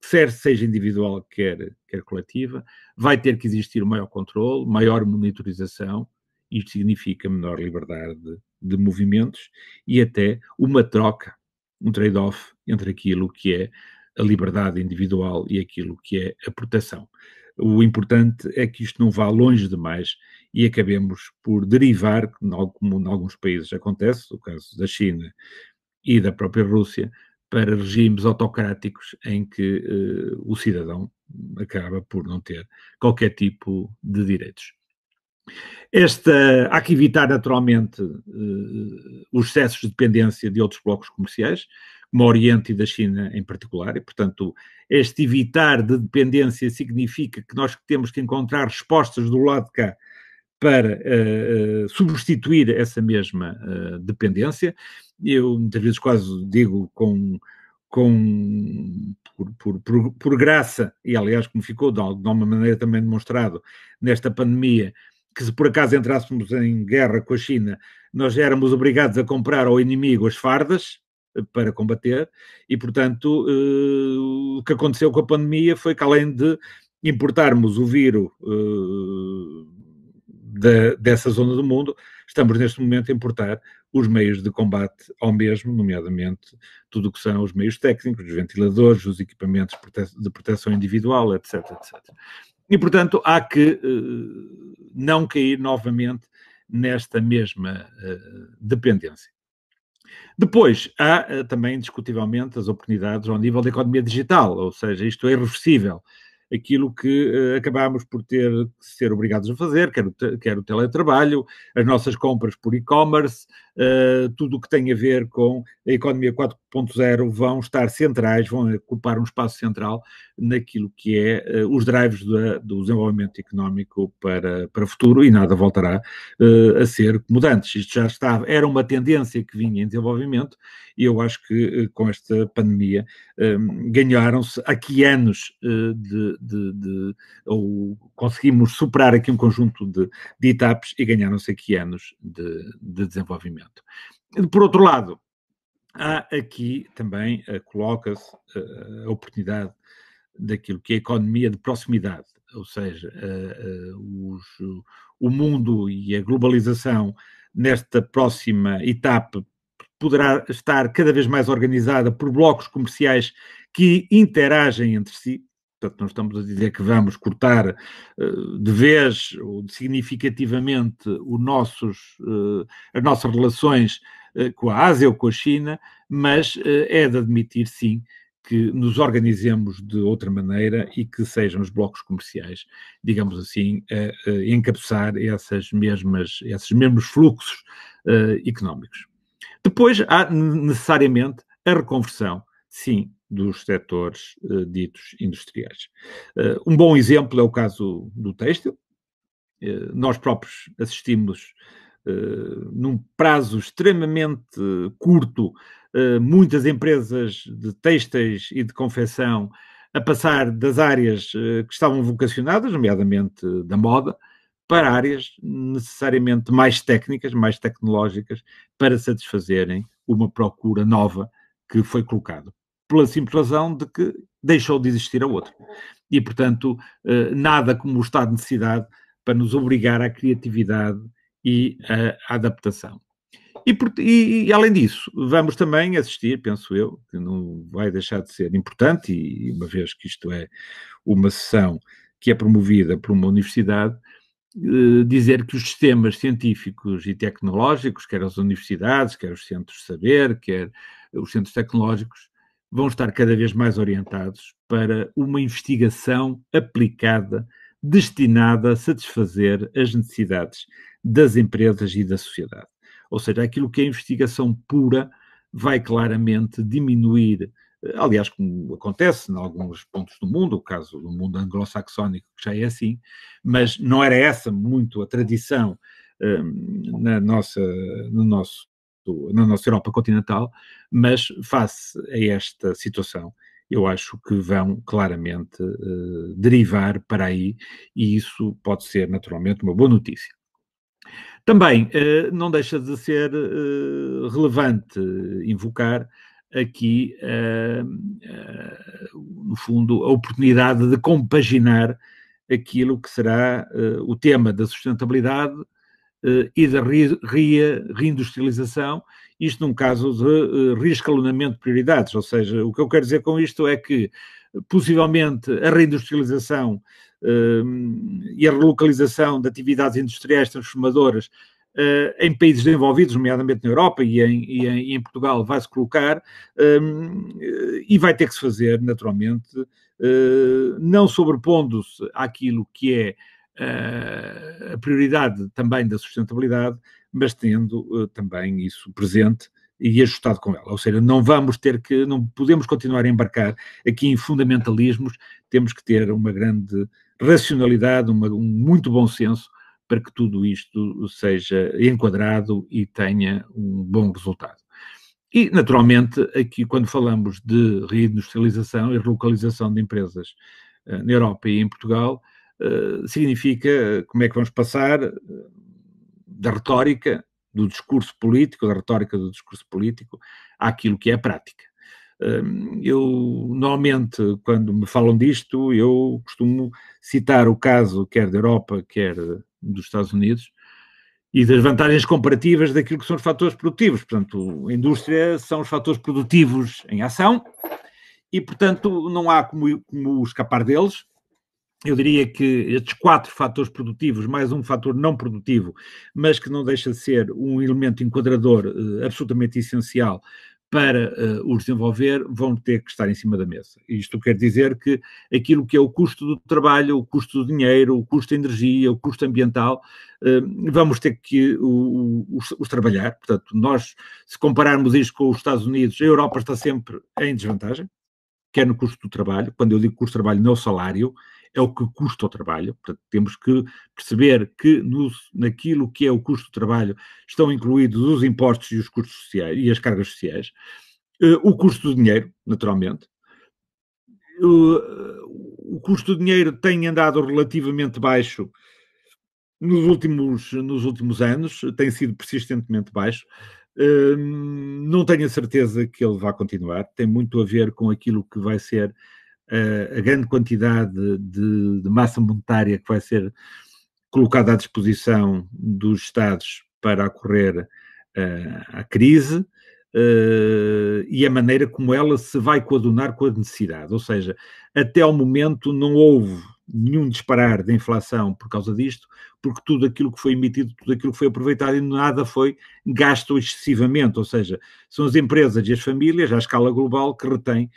quer seja individual, quer coletiva. Vai ter que existir um maior controle, maior monitorização. Isto significa menor liberdade de movimentos e até uma troca, um trade-off entre aquilo que é a liberdade individual e aquilo que é a proteção. O importante é que isto não vá longe demais e acabemos por derivar, como em alguns países acontece, o caso da China e da própria Rússia, para regimes autocráticos em que o cidadão acaba por não ter qualquer tipo de direitos. Há que evitar naturalmente os excessos de dependência de outros blocos comerciais, como o Oriente e da China em particular, e portanto este evitar de dependência significa que nós temos que encontrar respostas do lado de cá para substituir essa mesma dependência. Eu muitas vezes quase digo por graça, e aliás como ficou de alguma maneira também demonstrado nesta pandemia, que se por acaso entrássemos em guerra com a China, nós éramos obrigados a comprar ao inimigo as fardas para combater, e portanto o que aconteceu com a pandemia foi que além de importarmos o vírus dessa zona do mundo, estamos neste momento a importar os meios de combate ao mesmo, nomeadamente tudo o que são os meios técnicos, os ventiladores, os equipamentos de proteção individual, etc, etc. E, portanto, há que não cair novamente nesta mesma dependência. Depois, há também, discutivelmente, as oportunidades ao nível da economia digital, ou seja, isto é irreversível. Aquilo que acabámos por ter que ser obrigados a fazer, quer o teletrabalho, as nossas compras por e-commerce, tudo o que tem a ver com a economia 4.0 vão estar centrais, vão ocupar um espaço central naquilo que é os drives do desenvolvimento económico para o futuro, e nada voltará a ser como antes. Isto já estava, era uma tendência que vinha em desenvolvimento, e eu acho que com esta pandemia ganharam-se aqui anos ou conseguimos superar aqui um conjunto de etapas e ganharam-se aqui anos de desenvolvimento. Por outro lado, há aqui também, coloca-se a oportunidade daquilo que é a economia de proximidade, ou seja, o mundo e a globalização nesta próxima etapa poderá estar cada vez mais organizada por blocos comerciais que interagem entre si. Portanto, não estamos a dizer que vamos cortar de vez ou significativamente as nossas relações com a Ásia ou com a China, mas é de admitir, sim, que nos organizemos de outra maneira e que sejam os blocos comerciais, digamos assim, a encabeçar esses mesmos fluxos económicos. Depois há necessariamente a reconversão, sim, dos setores ditos industriais. Um bom exemplo é o caso do têxtil. Nós próprios assistimos, num prazo extremamente curto, muitas empresas de têxteis e de confecção a passar das áreas que estavam vocacionadas, nomeadamente da moda, para áreas necessariamente mais técnicas, mais tecnológicas, para satisfazerem uma procura nova que foi colocada, pela simples razão de que deixou de existir a outra. E, portanto, nada como o estado de necessidade para nos obrigar à criatividade e à adaptação. E, além disso, vamos também assistir, penso eu, que não vai deixar de ser importante, e uma vez que isto é uma sessão que é promovida por uma universidade, dizer que os sistemas científicos e tecnológicos, quer as universidades, quer os centros de saber, quer os centros tecnológicos, vão estar cada vez mais orientados para uma investigação aplicada, destinada a satisfazer as necessidades das empresas e da sociedade. Ou seja, aquilo que é investigação pura vai claramente diminuir, aliás, como acontece em alguns pontos do mundo, o caso do mundo anglo-saxónico, que já é assim, mas não era essa muito a tradição na nossa Europa continental, mas face a esta situação, eu acho que vão claramente derivar para aí, e isso pode ser naturalmente uma boa notícia. Também não deixa de ser relevante invocar aqui, no fundo, a oportunidade de compaginar aquilo que será o tema da sustentabilidade e da reindustrialização, isto num caso de reescalonamento de prioridades, ou seja, o que eu quero dizer com isto é que possivelmente a reindustrialização e a relocalização de atividades industriais transformadoras em países desenvolvidos, nomeadamente na Europa e em Portugal, vai-se colocar e vai ter que se fazer, naturalmente, não sobrepondo-se àquilo que é a prioridade também da sustentabilidade, mas tendo também isso presente e ajustado com ela. Ou seja, não podemos continuar a embarcar aqui em fundamentalismos, temos que ter uma grande racionalidade, um muito bom senso para que tudo isto seja enquadrado e tenha um bom resultado. E, naturalmente, aqui quando falamos de reindustrialização e relocalização de empresas na Europa e em Portugal, significa como é que vamos passar da retórica do discurso político, da retórica do discurso político, àquilo que é a prática. Eu, normalmente, quando me falam disto, eu costumo citar o caso quer da Europa, quer dos Estados Unidos, e das vantagens comparativas daquilo que são os fatores produtivos. Portanto, a indústria são os fatores produtivos em ação e, portanto, não há como escapar deles. Eu diria que estes 4 fatores produtivos, mais um fator não produtivo, mas que não deixa de ser um elemento enquadrador absolutamente essencial para os desenvolver, vão ter que estar em cima da mesa. Isto quer dizer que aquilo que é o custo do trabalho, o custo do dinheiro, o custo da energia, o custo ambiental, vamos ter que os trabalhar. Portanto, nós, se compararmos isto com os Estados Unidos, a Europa está sempre em desvantagem, quer no custo do trabalho. Quando eu digo custo do trabalho, não é o salário, é o que custa o trabalho. Portanto, temos que perceber que naquilo que é o custo do trabalho estão incluídos os impostos e os custos sociais e as cargas sociais, o custo do dinheiro, naturalmente. O custo do dinheiro tem andado relativamente baixo nos últimos anos, tem sido persistentemente baixo. Não tenho a certeza que ele vá continuar, tem muito a ver com aquilo que vai ser a grande quantidade de massa monetária que vai ser colocada à disposição dos Estados para ocorrer a crise e a maneira como ela se vai coadunar com a necessidade. Ou seja, até ao momento não houve nenhum disparar de inflação por causa disto, porque tudo aquilo que foi emitido, tudo aquilo que foi aproveitado e nada foi gasto excessivamente. Ou seja, são as empresas e as famílias, à escala global, que retêm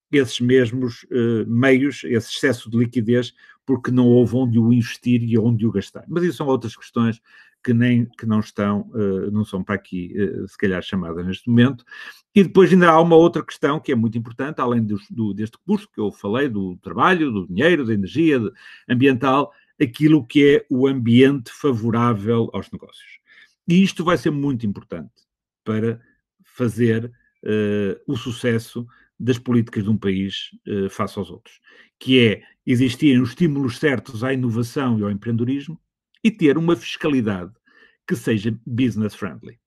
esses mesmos meios, esse excesso de liquidez, porque não houve onde o investir e onde o gastar. Mas isso são outras questões que não estão, não são para aqui, se calhar, chamadas neste momento. E depois ainda há uma outra questão que é muito importante, além deste custo que eu falei, do trabalho, do dinheiro, da energia ambiental, aquilo que é o ambiente favorável aos negócios. E isto vai ser muito importante para fazer o sucesso das políticas de um país face aos outros, que é existirem os estímulos certos à inovação e ao empreendedorismo e ter uma fiscalidade que seja business friendly.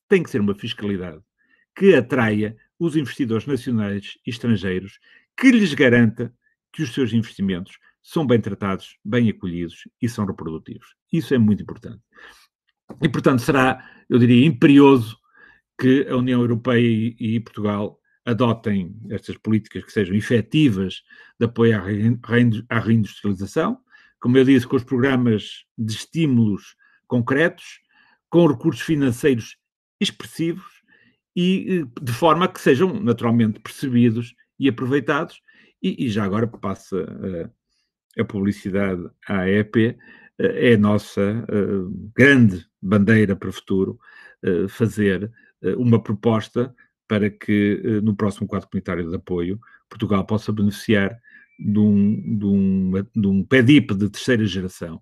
Tem que ser uma fiscalidade que atraia os investidores nacionais e estrangeiros, que lhes garanta que os seus investimentos são bem tratados, bem acolhidos e são reprodutivos. Isso é muito importante. E, portanto, será, eu diria, imperioso que a União Europeia e Portugal adotem estas políticas que sejam efetivas de apoio à reindustrialização, como eu disse, com os programas de estímulos concretos, com recursos financeiros expressivos e de forma que sejam naturalmente percebidos e aproveitados. E já agora passa a publicidade à EP, é a nossa grande bandeira para o futuro, fazer uma proposta para que no próximo quadro comunitário de apoio Portugal possa beneficiar de um PEDIP de terceira geração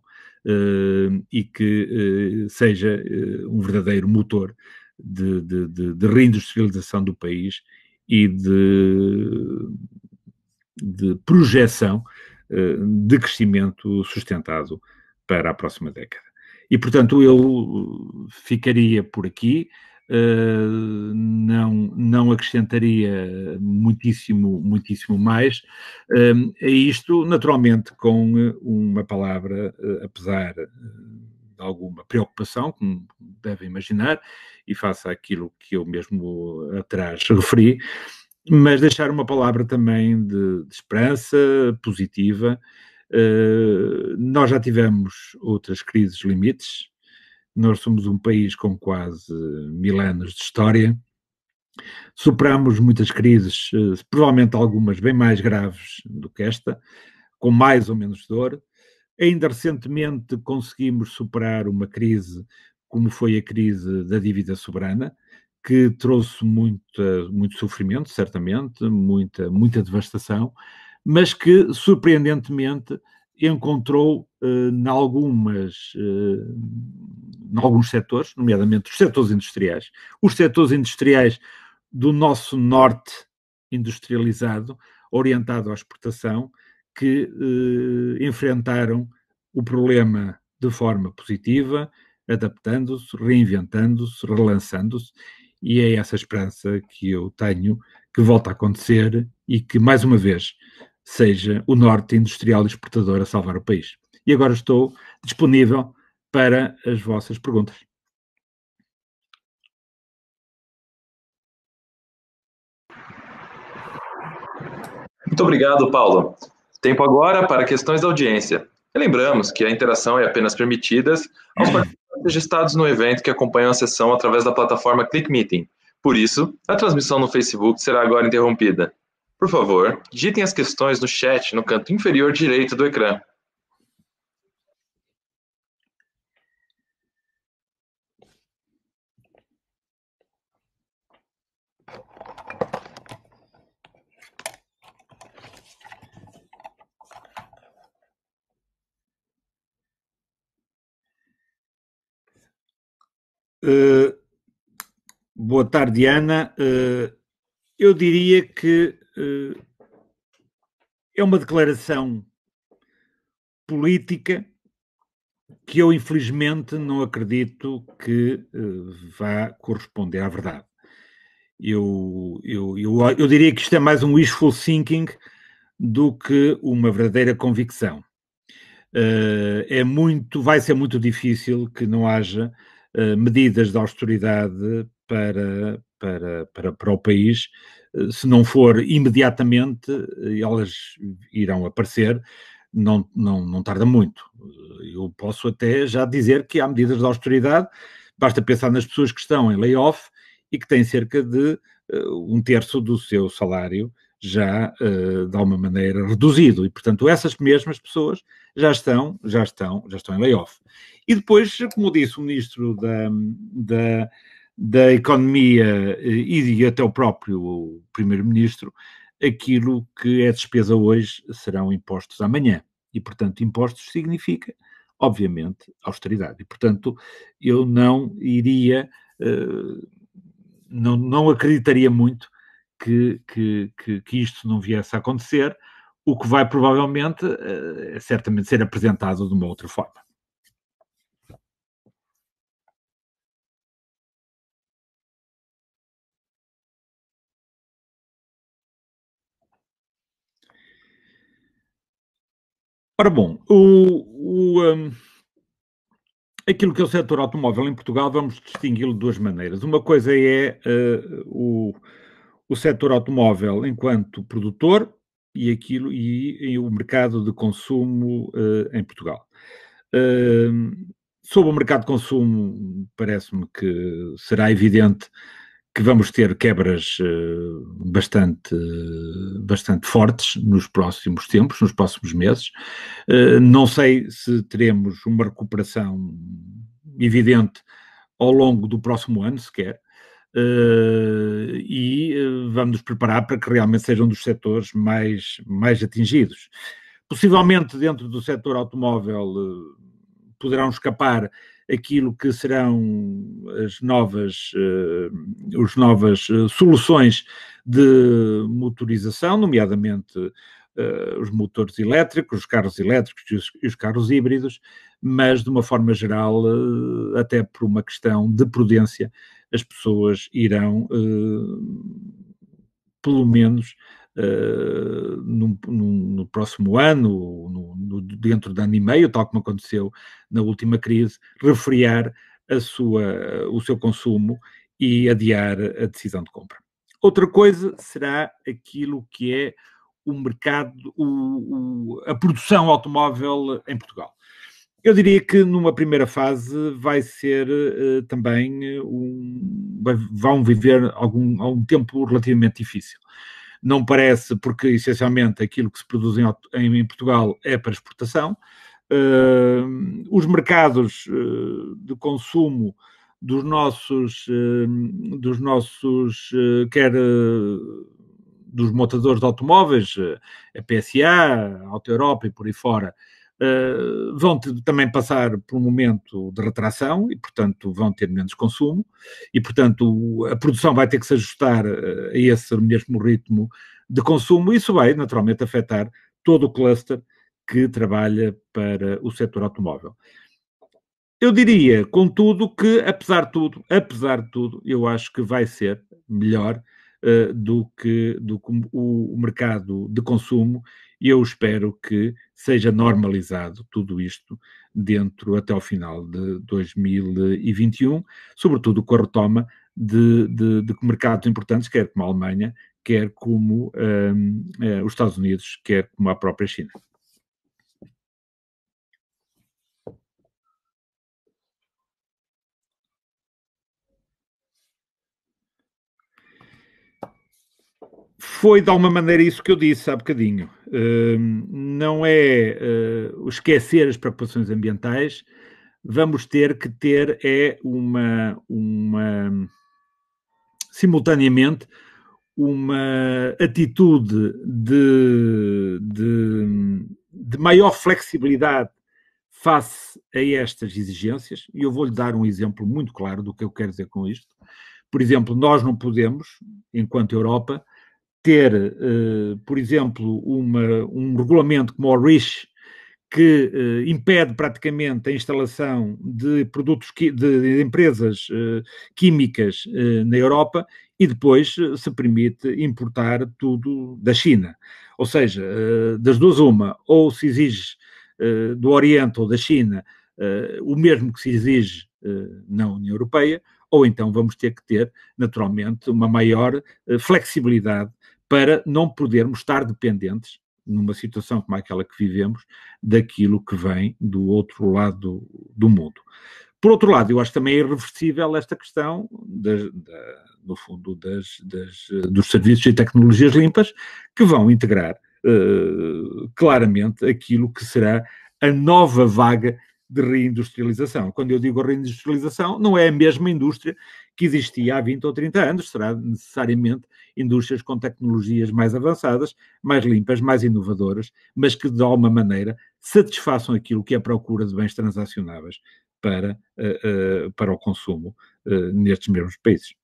e que seja um verdadeiro motor de reindustrialização do país e de projeção de crescimento sustentado para a próxima década. E, portanto, eu ficaria por aqui. Não acrescentaria muitíssimo mais a isto, naturalmente com uma palavra, apesar de alguma preocupação, como devem imaginar, e face àquilo que eu mesmo atrás referi, mas deixar uma palavra também de esperança positiva. Nós já tivemos outras crises limites. Nós somos um país com quase 1000 anos de história. Superamos muitas crises, provavelmente algumas bem mais graves do que esta, com mais ou menos dor. Ainda recentemente conseguimos superar uma crise, como foi a crise da dívida soberana, que trouxe muito sofrimento, certamente, muita devastação, mas que, surpreendentemente, encontrou em alguns setores, nomeadamente os setores industriais do nosso norte industrializado, orientado à exportação, que enfrentaram o problema de forma positiva, adaptando-se, reinventando-se, relançando-se, e é essa esperança que eu tenho que volte a acontecer e que, mais uma vez, seja o norte industrial e exportador a salvar o país. E agora estou disponível para as vossas perguntas. Muito obrigado, Paulo. Tempo agora para questões da audiência. E lembramos que a interação é apenas permitida aos participantes registrados no evento que acompanham a sessão através da plataforma ClickMeeting. Por isso, a transmissão no Facebook será agora interrompida. Por favor, digitem as questões no chat no canto inferior direito do ecrã. Boa tarde, Ana. Eu diria que é uma declaração política que eu, infelizmente, não acredito que vá corresponder à verdade. Eu diria que isto é mais um wishful thinking do que uma verdadeira convicção. Vai ser muito difícil que não haja medidas de austeridade para o país. Se não for imediatamente, elas irão aparecer, não tarda muito. Eu posso até já dizer que há medidas de austeridade, basta pensar nas pessoas que estão em layoff e que têm cerca de 1/3 do seu salário já de alguma maneira reduzido, e portanto essas mesmas pessoas já estão em layoff. E depois, como disse o Ministro da Economia e até o próprio Primeiro-Ministro, aquilo que é despesa hoje serão impostos amanhã. E, portanto, impostos significa, obviamente, austeridade. E, portanto, eu não iria, não acreditaria muito que isto não viesse a acontecer, o que vai provavelmente, certamente, ser apresentado de uma outra forma. Ora bom, aquilo que é o setor automóvel em Portugal, vamos distingui-lo de duas maneiras. Uma coisa é o setor automóvel enquanto produtor e o mercado de consumo em Portugal. Sobre o mercado de consumo, parece-me que será evidente que vamos ter quebras bastante fortes nos próximos tempos, nos próximos meses. Não sei se teremos uma recuperação evidente ao longo do próximo ano, sequer. Vamos nos preparar para que realmente sejam dos setores mais atingidos. Possivelmente dentro do setor automóvel poderão escapar aquilo que serão as novas soluções de motorização, nomeadamente os motores elétricos, os carros elétricos e os carros híbridos, mas de uma forma geral, até por uma questão de prudência, as pessoas irão, pelo menos, no próximo ano, dentro de ano e meio, tal como aconteceu na última crise, refriar o seu consumo e adiar a decisão de compra. Outra coisa será aquilo que é o mercado, a produção automóvel em Portugal. Eu diria que numa primeira fase vai ser também vão viver algum tempo relativamente difícil. Não parece, porque essencialmente aquilo que se produz em Portugal é para exportação. Os mercados de consumo dos nossos quer dos montadores de automóveis, a PSA, a Auto Europa e por aí fora, vão também passar por um momento de retração e, portanto, vão ter menos consumo e, portanto, a produção vai ter que se ajustar a esse mesmo ritmo de consumo e isso vai, naturalmente, afetar todo o cluster que trabalha para o setor automóvel. Eu diria, contudo, que, apesar de tudo, eu acho que vai ser melhor do que o mercado de consumo e eu espero que seja normalizado tudo isto até ao final de 2021, sobretudo com a retoma de mercados importantes, quer como a Alemanha, quer como os Estados Unidos, quer como a própria China. Foi de alguma maneira isso que eu disse há bocadinho. Não é esquecer as preocupações ambientais, vamos ter que ter simultaneamente uma atitude de maior flexibilidade face a estas exigências, e eu vou-lhe dar um exemplo muito claro do que eu quero dizer com isto. Por exemplo, nós não podemos, enquanto Europa, ter, por exemplo, um regulamento como o REACH, que impede praticamente a instalação de produtos, de empresas químicas na Europa e depois se permite importar tudo da China. Ou seja, das duas uma, ou se exige do Oriente ou da China o mesmo que se exige na União Europeia, ou então vamos ter que ter, naturalmente, uma maior flexibilidade para não podermos estar dependentes, numa situação como aquela que vivemos, daquilo que vem do outro lado do mundo. Por outro lado, eu acho também irreversível esta questão, no fundo, dos serviços e tecnologias limpas, que vão integrar claramente aquilo que será a nova vaga de reindustrialização. Quando eu digo reindustrialização, não é a mesma indústria que existia há 20 ou 30 anos, será necessariamente indústrias com tecnologias mais avançadas, mais limpas, mais inovadoras, mas que de alguma maneira satisfaçam aquilo que é a procura de bens transacionáveis para o consumo nestes mesmos países.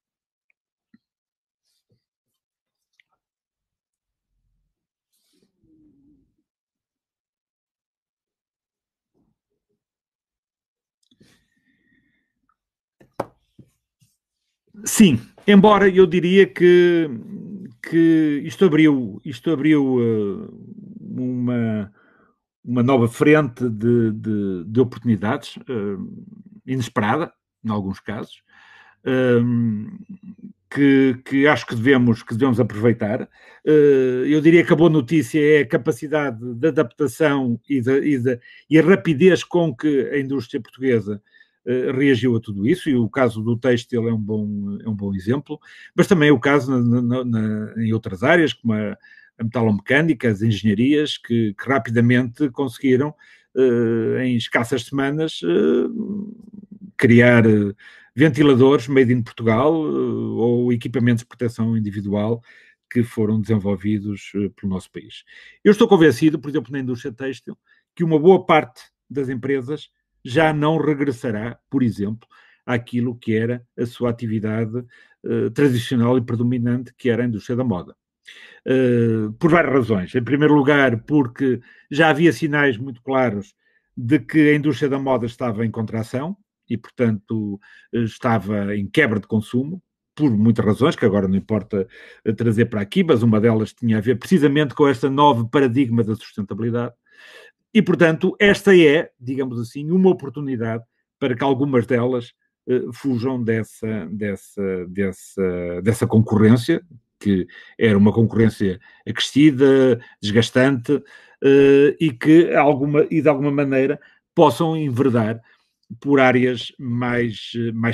Sim, embora eu diria que isto abriu uma nova frente de oportunidades inesperada, em alguns casos, que acho que devemos aproveitar. Eu diria que a boa notícia é a capacidade de adaptação e a rapidez com que a indústria portuguesa reagiu a tudo isso, e o caso do têxtil é um bom exemplo, mas também o caso em outras áreas, como a metalomecânica, as engenharias, que rapidamente conseguiram, em escassas semanas, criar ventiladores made in Portugal ou equipamentos de proteção individual que foram desenvolvidos pelo nosso país. Eu estou convencido, por exemplo, na indústria têxtil, que uma boa parte das empresas já não regressará, por exemplo, àquilo que era a sua atividade tradicional e predominante, que era a indústria da moda. Por várias razões. Em primeiro lugar, porque já havia sinais muito claros de que a indústria da moda estava em contração e, portanto, estava em quebra de consumo, por muitas razões, que agora não importa trazer para aqui, mas uma delas tinha a ver precisamente com este novo paradigma da sustentabilidade. E, portanto, esta é, digamos assim, uma oportunidade para que algumas delas fujam dessa concorrência, que era uma concorrência acrescida, desgastante, e que de alguma maneira possam enverdar por áreas mais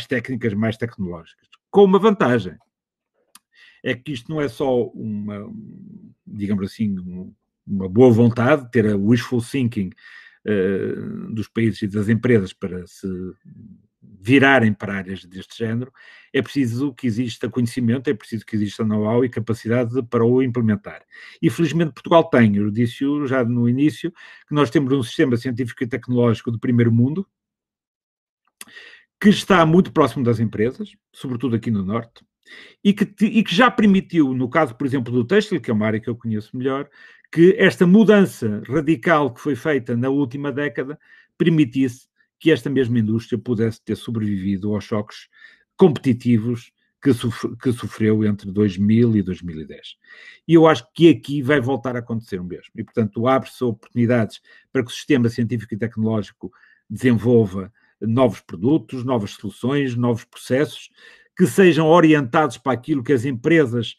técnicas, mais tecnológicas. Com uma vantagem, é que isto não é só digamos assim, uma boa vontade, ter a wishful thinking dos países e das empresas para se virarem para áreas deste género, é preciso que exista conhecimento, é preciso que exista know-how e capacidade para o implementar. E felizmente Portugal tem, eu disse já no início, que nós temos um sistema científico e tecnológico de primeiro mundo, que está muito próximo das empresas, sobretudo aqui no Norte, e que já permitiu, no caso, por exemplo, do têxtil, que é uma área que eu conheço melhor, que esta mudança radical que foi feita na última década permitisse que esta mesma indústria pudesse ter sobrevivido aos choques competitivos que sofreu entre 2000 e 2010. E eu acho que aqui vai voltar a acontecer o mesmo. E, portanto, abre-se oportunidades para que o sistema científico e tecnológico desenvolva novos produtos, novas soluções, novos processos, que sejam orientados para aquilo que as empresas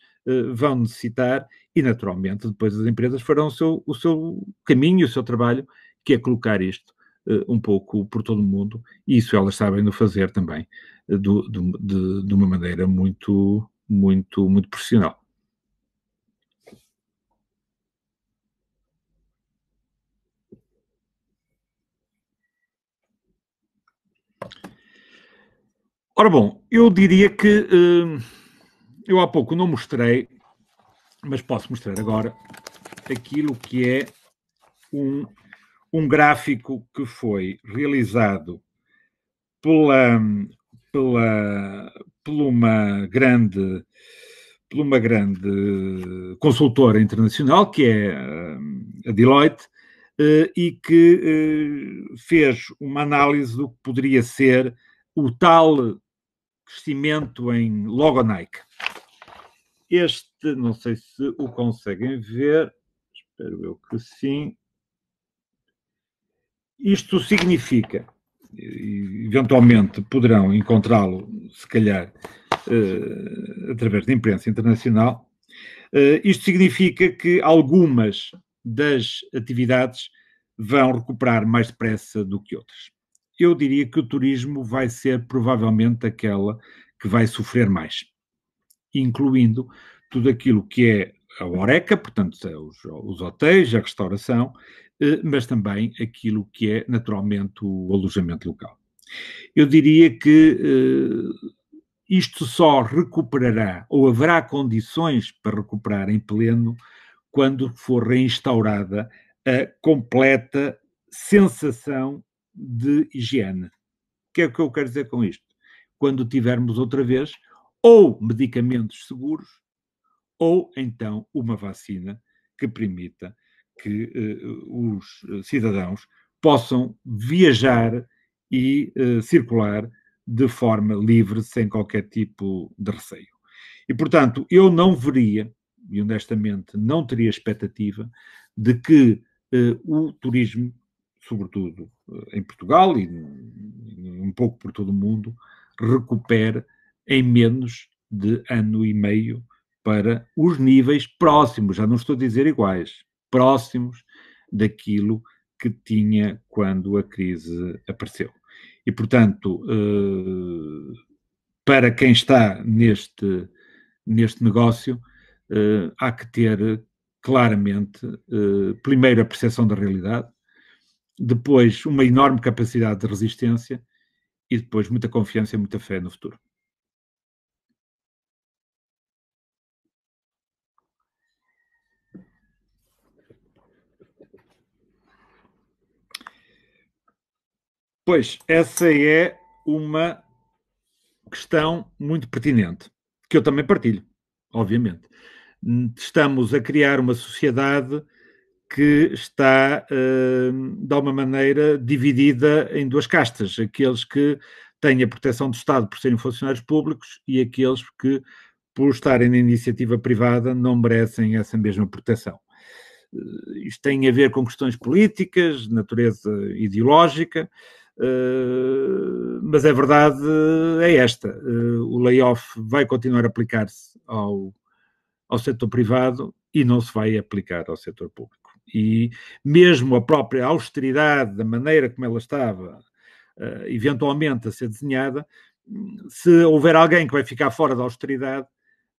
vão necessitar e, naturalmente, depois as empresas farão o seu caminho, o seu trabalho, que é colocar isto um pouco por todo o mundo, e isso elas sabem no fazer também, de uma maneira muito, muito, muito profissional. Ora bom, eu diria que eu há pouco não mostrei, mas posso mostrar agora, aquilo que é um gráfico que foi realizado por uma grande consultora internacional, que é a Deloitte, e que fez uma análise do que poderia ser o tal crescimento em logo Nike. Este, não sei se o conseguem ver, espero eu que sim. Isto significa, eventualmente poderão encontrá-lo, se calhar, através da imprensa internacional, isto significa que algumas das atividades vão recuperar mais depressa do que outras. Eu diria que o turismo vai ser provavelmente aquela que vai sofrer mais, incluindo tudo aquilo que é a HoReCa, portanto, os hotéis, a restauração, mas também aquilo que é naturalmente o alojamento local. Eu diria que isto só recuperará, ou haverá condições para recuperar em pleno, quando for reinstaurada a completa sensação de higiene. O que é que eu quero dizer com isto? Quando tivermos outra vez ou medicamentos seguros, ou então uma vacina que permita que os cidadãos possam viajar e circular de forma livre, sem qualquer tipo de receio. E, portanto, eu não veria, e honestamente não teria expectativa, de que o turismo, sobretudo em Portugal e um pouco por todo o mundo, recupere em menos de ano e meio para os níveis próximos, já não estou a dizer iguais, próximos daquilo que tinha quando a crise apareceu. E, portanto, para quem está neste negócio, há que ter claramente, primeiro, a percepção da realidade, depois, uma enorme capacidade de resistência e depois muita confiança e muita fé no futuro. Pois, essa é uma questão muito pertinente, que eu também partilho, obviamente. Estamos a criar uma sociedade que está, de alguma maneira, dividida em duas castas. Aqueles que têm a proteção do Estado por serem funcionários públicos e aqueles que, por estarem na iniciativa privada, não merecem essa mesma proteção. Isto tem a ver com questões políticas, de natureza ideológica, mas a verdade é esta. O layoff vai continuar a aplicar-se ao setor privado e não se vai aplicar ao setor público. E mesmo a própria austeridade, da maneira como ela estava eventualmente a ser desenhada, se houver alguém que vai ficar fora da austeridade,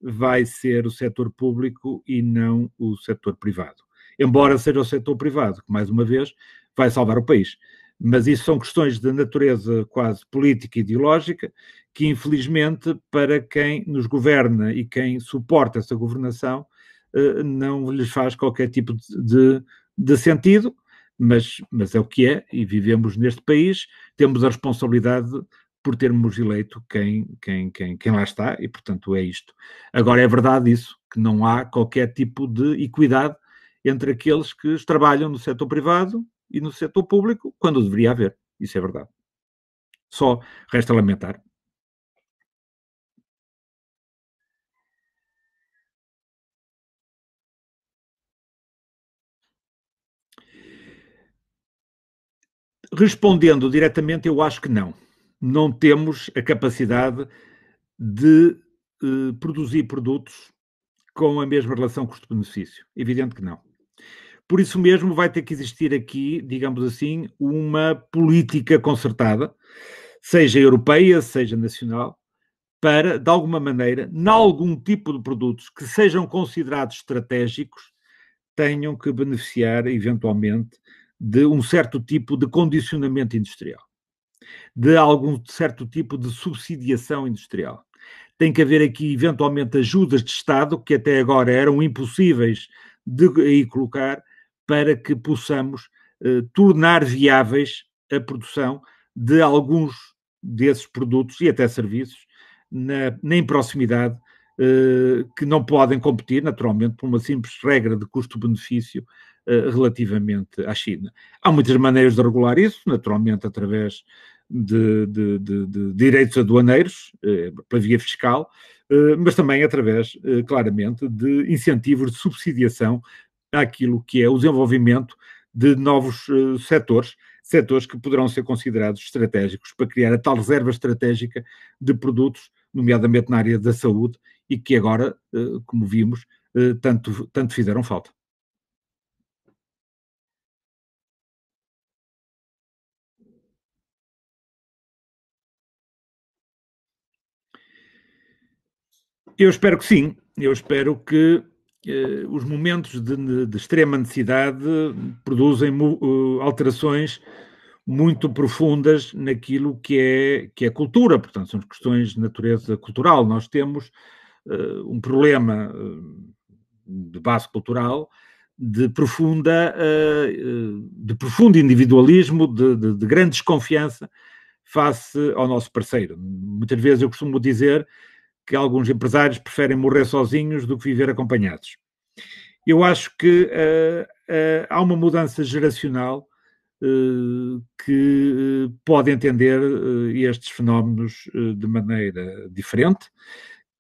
vai ser o setor público e não o setor privado. Embora seja o setor privado, que, mais uma vez, vai salvar o país. Mas isso são questões de natureza quase política e ideológica, que, infelizmente, para quem nos governa e quem suporta essa governação, não lhes faz qualquer tipo de sentido, mas é o que é, e vivemos neste país, temos a responsabilidade por termos eleito quem lá está, e portanto é isto. Agora é verdade isso, que não há qualquer tipo de equidade entre aqueles que trabalham no setor privado e no setor público, quando deveria haver. Isso é verdade. Só resta lamentar. Respondendo diretamente, eu acho que não. Não temos a capacidade de produzir produtos com a mesma relação custo-benefício. Evidente que não. Por isso mesmo vai ter que existir aqui, digamos assim, uma política concertada, seja europeia, seja nacional, para, de alguma maneira, em algum tipo de produtos que sejam considerados estratégicos, tenham que beneficiar, eventualmente, de um certo tipo de condicionamento industrial, de algum certo tipo de subsidiação industrial. Tem que haver aqui, eventualmente, ajudas de Estado, que até agora eram impossíveis de aí colocar, para que possamos tornar viáveis a produção de alguns desses produtos e até serviços em proximidade, que não podem competir, naturalmente, por uma simples regra de custo-benefício relativamente à China. Há muitas maneiras de regular isso, naturalmente através de direitos aduaneiros, pela via fiscal, mas também através, claramente, de incentivos de subsidiação àquilo que é o desenvolvimento de novos setores que poderão ser considerados estratégicos para criar a tal reserva estratégica de produtos, nomeadamente na área da saúde, e que agora, como vimos, tanto fizeram falta. Eu espero que sim. Eu espero que os momentos de extrema necessidade produzem alterações muito profundas naquilo que é cultura, portanto, são questões de natureza cultural. Nós temos um problema de base cultural de profundo individualismo, de grande desconfiança face ao nosso parceiro. Muitas vezes eu costumo dizer que alguns empresários preferem morrer sozinhos do que viver acompanhados. Eu acho que há uma mudança geracional que pode entender estes fenómenos de maneira diferente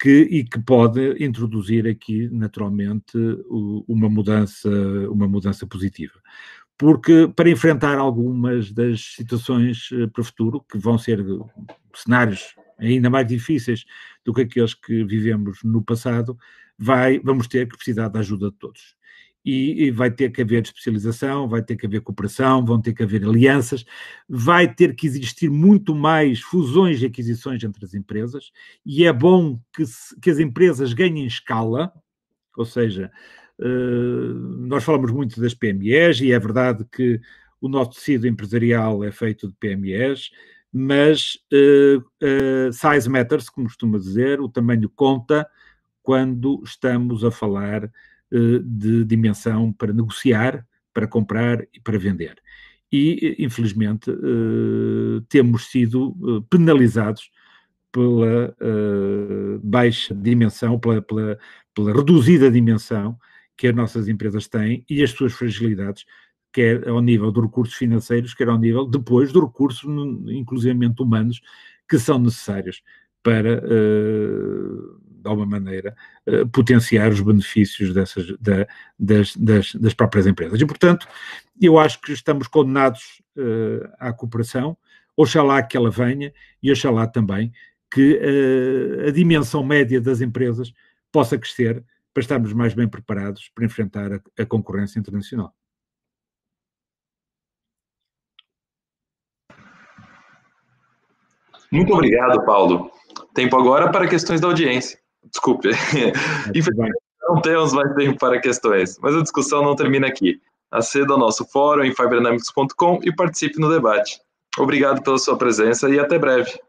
e que pode introduzir aqui, naturalmente, uma mudança positiva. Porque para enfrentar algumas das situações para o futuro, que vão ser cenários ainda mais difíceis do que aqueles que vivemos no passado, vamos ter que precisar da ajuda de todos. E vai ter que haver especialização, vai ter que haver cooperação, vão ter que haver alianças, vai ter que existir muito mais fusões e aquisições entre as empresas, e é bom que as empresas ganhem escala, ou seja, nós falamos muito das PMEs e é verdade que o nosso tecido empresarial é feito de PMEs, mas size matters, como costuma dizer, o tamanho conta quando estamos a falar de dimensão para negociar, para comprar e para vender. E, infelizmente, temos sido penalizados pela baixa dimensão, pela reduzida dimensão que as nossas empresas têm e as suas fragilidades, quer ao nível dos recursos financeiros, quer ao nível, depois, dos recursos, inclusivamente humanos, que são necessários para, de alguma maneira, potenciar os benefícios das próprias empresas. E, portanto, eu acho que estamos condenados à cooperação, oxalá que ela venha e oxalá também que a dimensão média das empresas possa crescer para estarmos mais bem preparados para enfrentar a concorrência internacional. Muito obrigado, Paulo. Tempo agora para questões da audiência. Desculpe. Infelizmente, não temos mais tempo para questões, mas a discussão não termina aqui. Aceda ao nosso fórum em fiberdynamics.com e participe no debate. Obrigado pela sua presença e até breve.